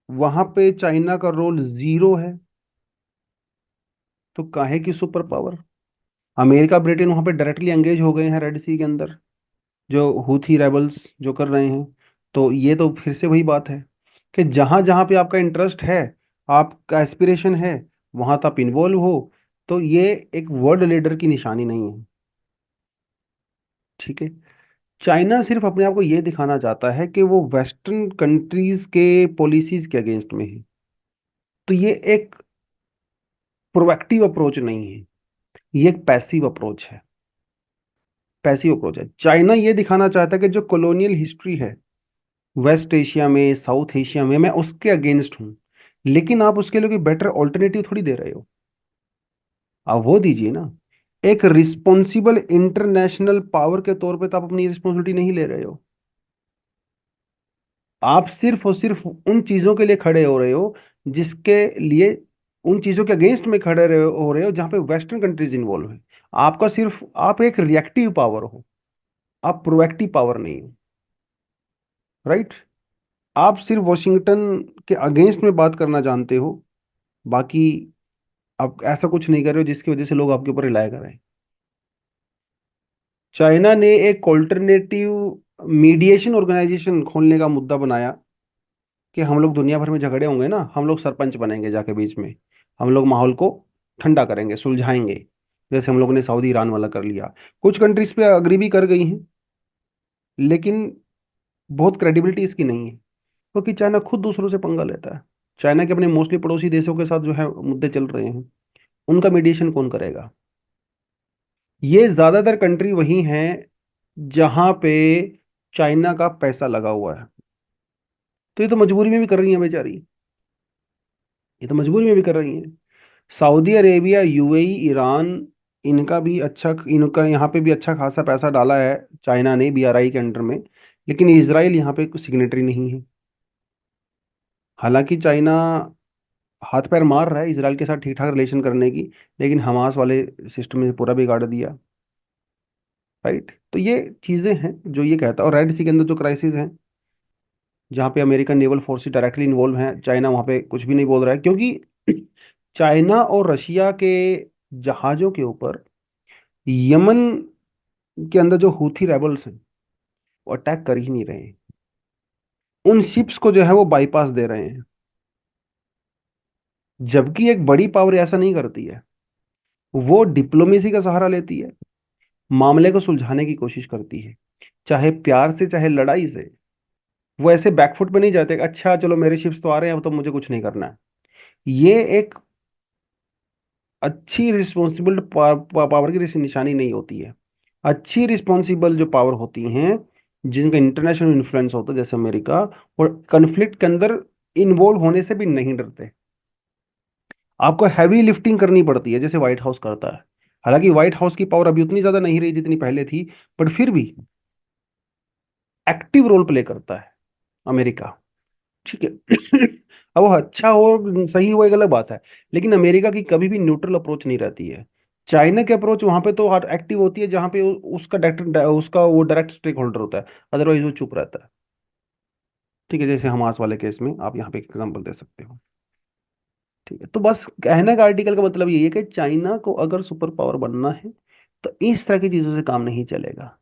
वहां पे चाइना का रोल जीरो है। तो काहे की सुपर पावर? अमेरिका ब्रिटेन वहां पे डायरेक्टली एंगेज हो गए हैं रेड सी के अंदर, जो हुथी रेबल्स जो कर रहे हैं। तो ये तो फिर से वही बात है कि जहां जहां पे आपका इंटरेस्ट है, आपका एस्पिरेशन है, वहां तो आप इन्वॉल्व हो। तो ये एक वर्ल्ड लीडर की निशानी नहीं है। ठीक है। चाइना सिर्फ अपने आप को ये दिखाना चाहता है कि वो वेस्टर्न कंट्रीज के पॉलिसीज के अगेंस्ट में है। तो ये एक प्रोएक्टिव अप्रोच नहीं है, ये एक पैसिव अप्रोच है। पैसिव अप्रोच है। चाइना ये दिखाना चाहता है कि जो कॉलोनियल हिस्ट्री है वेस्ट एशिया में, साउथ एशिया में, मैं उसके अगेंस्ट हूँ। लेकिन आप उसके लिए कोई बेटर ऑल्टरनेटिव थोड़ी दे रहे हो। आप वो दीजिए ना। एक रिस्पॉन्सिबल इंटरनेशनल पावर के तौर पे तो आप अपनी रिस्पॉन्सिबिलिटी नहीं ले रहे हो। आप सिर्फ और सिर्फ उन चीजों के लिए खड़े हो रहे हो जिसके लिए, उन चीजों के अगेंस्ट में खड़े हो रहे हो जहां पे वेस्टर्न कंट्रीज इन्वॉल्व है। आपका सिर्फ, आप एक रिएक्टिव पावर हो, आप प्रोएक्टिव पावर नहीं हो। राइट। आप सिर्फ वॉशिंगटन के अगेंस्ट में बात करना जानते हो, बाकी आप ऐसा कुछ नहीं कर रहे हो जिसकी वजह से लोग आपके ऊपर रिलाय करें। चाइना ने एक ऑल्टरनेटिव मीडिएशन ऑर्गेनाइजेशन खोलने का मुद्दा बनाया कि हम लोग दुनिया भर में झगड़े होंगे ना, हम लोग सरपंच बनेंगे जाके बीच में, हम लोग माहौल को ठंडा करेंगे, सुलझाएंगे। जैसे हम लोगों ने सऊदी ईरान वाला कर लिया। कुछ कंट्रीज पे अग्री भी कर गई हैं, लेकिन बहुत क्रेडिबिलिटी इसकी नहीं है, क्योंकि चाइना खुद दूसरों से पंगा लेता है। चाइना के अपने मोस्टली पड़ोसी देशों के साथ जो है मुद्दे चल रहे हैं, उनका मीडिएशन कौन करेगा? ये ज्यादातर कंट्री वही हैं जहां पे चाइना का पैसा लगा हुआ है। तो ये तो मजबूरी में भी कर रही है बेचारी, ये तो मजबूरी में भी कर रही हैं। सऊदी अरेबिया, यूएई, ईरान, इनका भी अच्छा, इनका यहाँ पे भी अच्छा खासा पैसा डाला है चाइना ने बीआरआई के अंडर में। लेकिन इसराइल यहाँ पे सिग्नेटरी नहीं है। हालांकि चाइना हाथ पैर मार रहा है इसराइल के साथ ठीक ठाक रिलेशन करने की, लेकिन हमास वाले सिस्टम में पूरा बिगाड़ दिया। राइट। तो ये चीजें हैं जो ये कहता है। और रेड सी के अंदर जो क्राइसिस है, जहाँ पे American naval forces directly involve हैं, चाइना वहाँ पे कुछ भी नहीं बोल रहा है, क्योंकि चाइना और रशिया के जहाजों के ऊपर यमन के अंदर जो हूथी रेबल्स हैं वो अटैक कर ही नहीं रहे हैं। उन शिप्स को जो है वो बाईपास दे रहे हैं। जबकि एक बड़ी पावर ऐसा नहीं करती है। वो डिप्लोमेसी का सहारा लेती है, मामले को सुलझाने की कोशिश करती है, चाहे प्यार से चाहे लड़ाई से। वो ऐसे बैकफुट पे नहीं जाते कि अच्छा चलो मेरे शिप्स तो आ रहे हैं अब तो मुझे कुछ नहीं करना है। ये एक अच्छी रिस्पॉन्सिबल पावर की निशानी नहीं होती है। अच्छी रिस्पॉन्सिबल जो पावर होती हैं, जिनका इंटरनेशनल इन्फ्लुएंस होता है जैसे अमेरिका, और कन्फ्लिक्ट के अंदर इन्वॉल्व होने से भी नहीं डरते। आपको हैवी लिफ्टिंग करनी पड़ती है जैसे व्हाइट हाउस करता है। हालांकि व्हाइट हाउस की पावर अभी उतनी ज्यादा नहीं रही जितनी पहले थी, बट फिर भी एक्टिव रोल प्ले करता है अमेरिका। ठीक है। अब वो अच्छा हो सही हो एक अलग बात है, लेकिन अमेरिका की कभी भी न्यूट्रल अप्रोच नहीं रहती है। चाइना की अप्रोच वहां पे तो हर एक्टिव होती है जहां पे उसका डायरेक्ट उसका वो डायरेक्ट स्टेक होल्डर होता है, अदरवाइज वो चुप रहता है। ठीक है, जैसे हमास वाले केस में आप यहाँ पे एक एग्जाम्पल दे सकते हो। ठीक है, तो बस कहने का आर्टिकल का मतलब ये है कि चाइना को अगर सुपर पावर बनना है तो इस तरह की चीजों से काम नहीं चलेगा।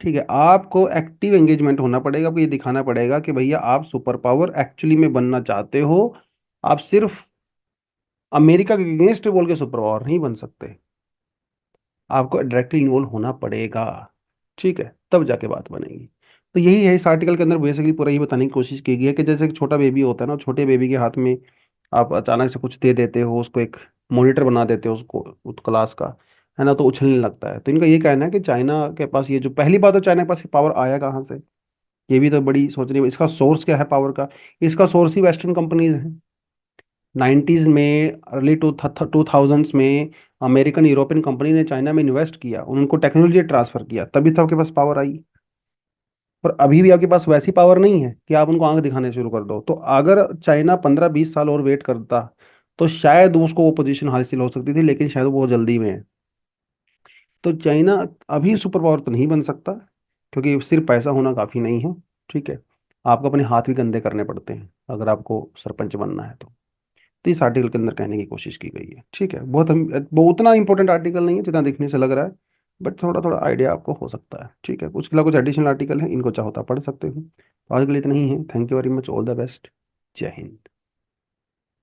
ठीक है, आपको एक्टिव एंगेजमेंट होना पड़ेगा, आपको ये दिखाना पड़ेगा कि भैया आप सुपर पावर एक्चुअली में बनना चाहते हो। आप सिर्फ अमेरिका के अगेंस्ट बोल के सुपर पावर नहीं बन सकते, आपको डायरेक्टली इन्वॉल्व होना पड़ेगा। ठीक है, तब जाके बात बनेगी। तो यही है इस आर्टिकल के अंदर बेसिकली पूरा ही बताने की कोशिश की गई है कि जैसे एक छोटा बेबी होता है ना, छोटे बेबी के हाथ में आप अचानक से कुछ दे देते हो, उसको एक मॉनिटर बना देते हो उसको उस क्लास का, है ना, तो उछलने लगता है। तो इनका ये कहना है कि चाइना के पास ये जो पहली बात, तो चाइना के पास ये पावर आया कहाँ से, ये भी तो बड़ी सोचनी है। इसका सोर्स क्या है पावर का? इसका सोर्स ही वेस्टर्न कंपनीज है। 90s में, अर्ली टू थाउजेंड्स में अमेरिकन यूरोपियन कंपनी ने चाइना में इन्वेस्ट किया, उनको टेक्नोलॉजी ट्रांसफर किया, तभी तो आपके पास पावर आई। पर अभी भी आपके पास वैसी पावर नहीं है कि आप उनको आंख दिखाने शुरू कर दो। तो अगर चाइना 15-20 साल और वेट करता तो शायद उसको वो पोजीशन हासिल हो सकती थी, लेकिन शायद वो जल्दी में है। तो चाइना अभी सुपर पावर तो नहीं बन सकता, क्योंकि सिर्फ पैसा होना काफी नहीं है। ठीक है, आपको अपने हाथ भी गंदे करने पड़ते हैं अगर आपको सरपंच बनना है तो इस आर्टिकल के अंदर कहने की कोशिश की गई है। ठीक है, बहुत उतना इंपॉर्टेंट आर्टिकल नहीं है जितना दिखने से लग रहा है, बट थोड़ा थोड़ा आइडिया आपको हो सकता है। ठीक है, कुछ कुछ एडिशनल आर्टिकल है, इनको चाहो तो आप पढ़ सकते हो। तो आज के लिए इतना ही है। Thank you very much, all the best, जय हिंद।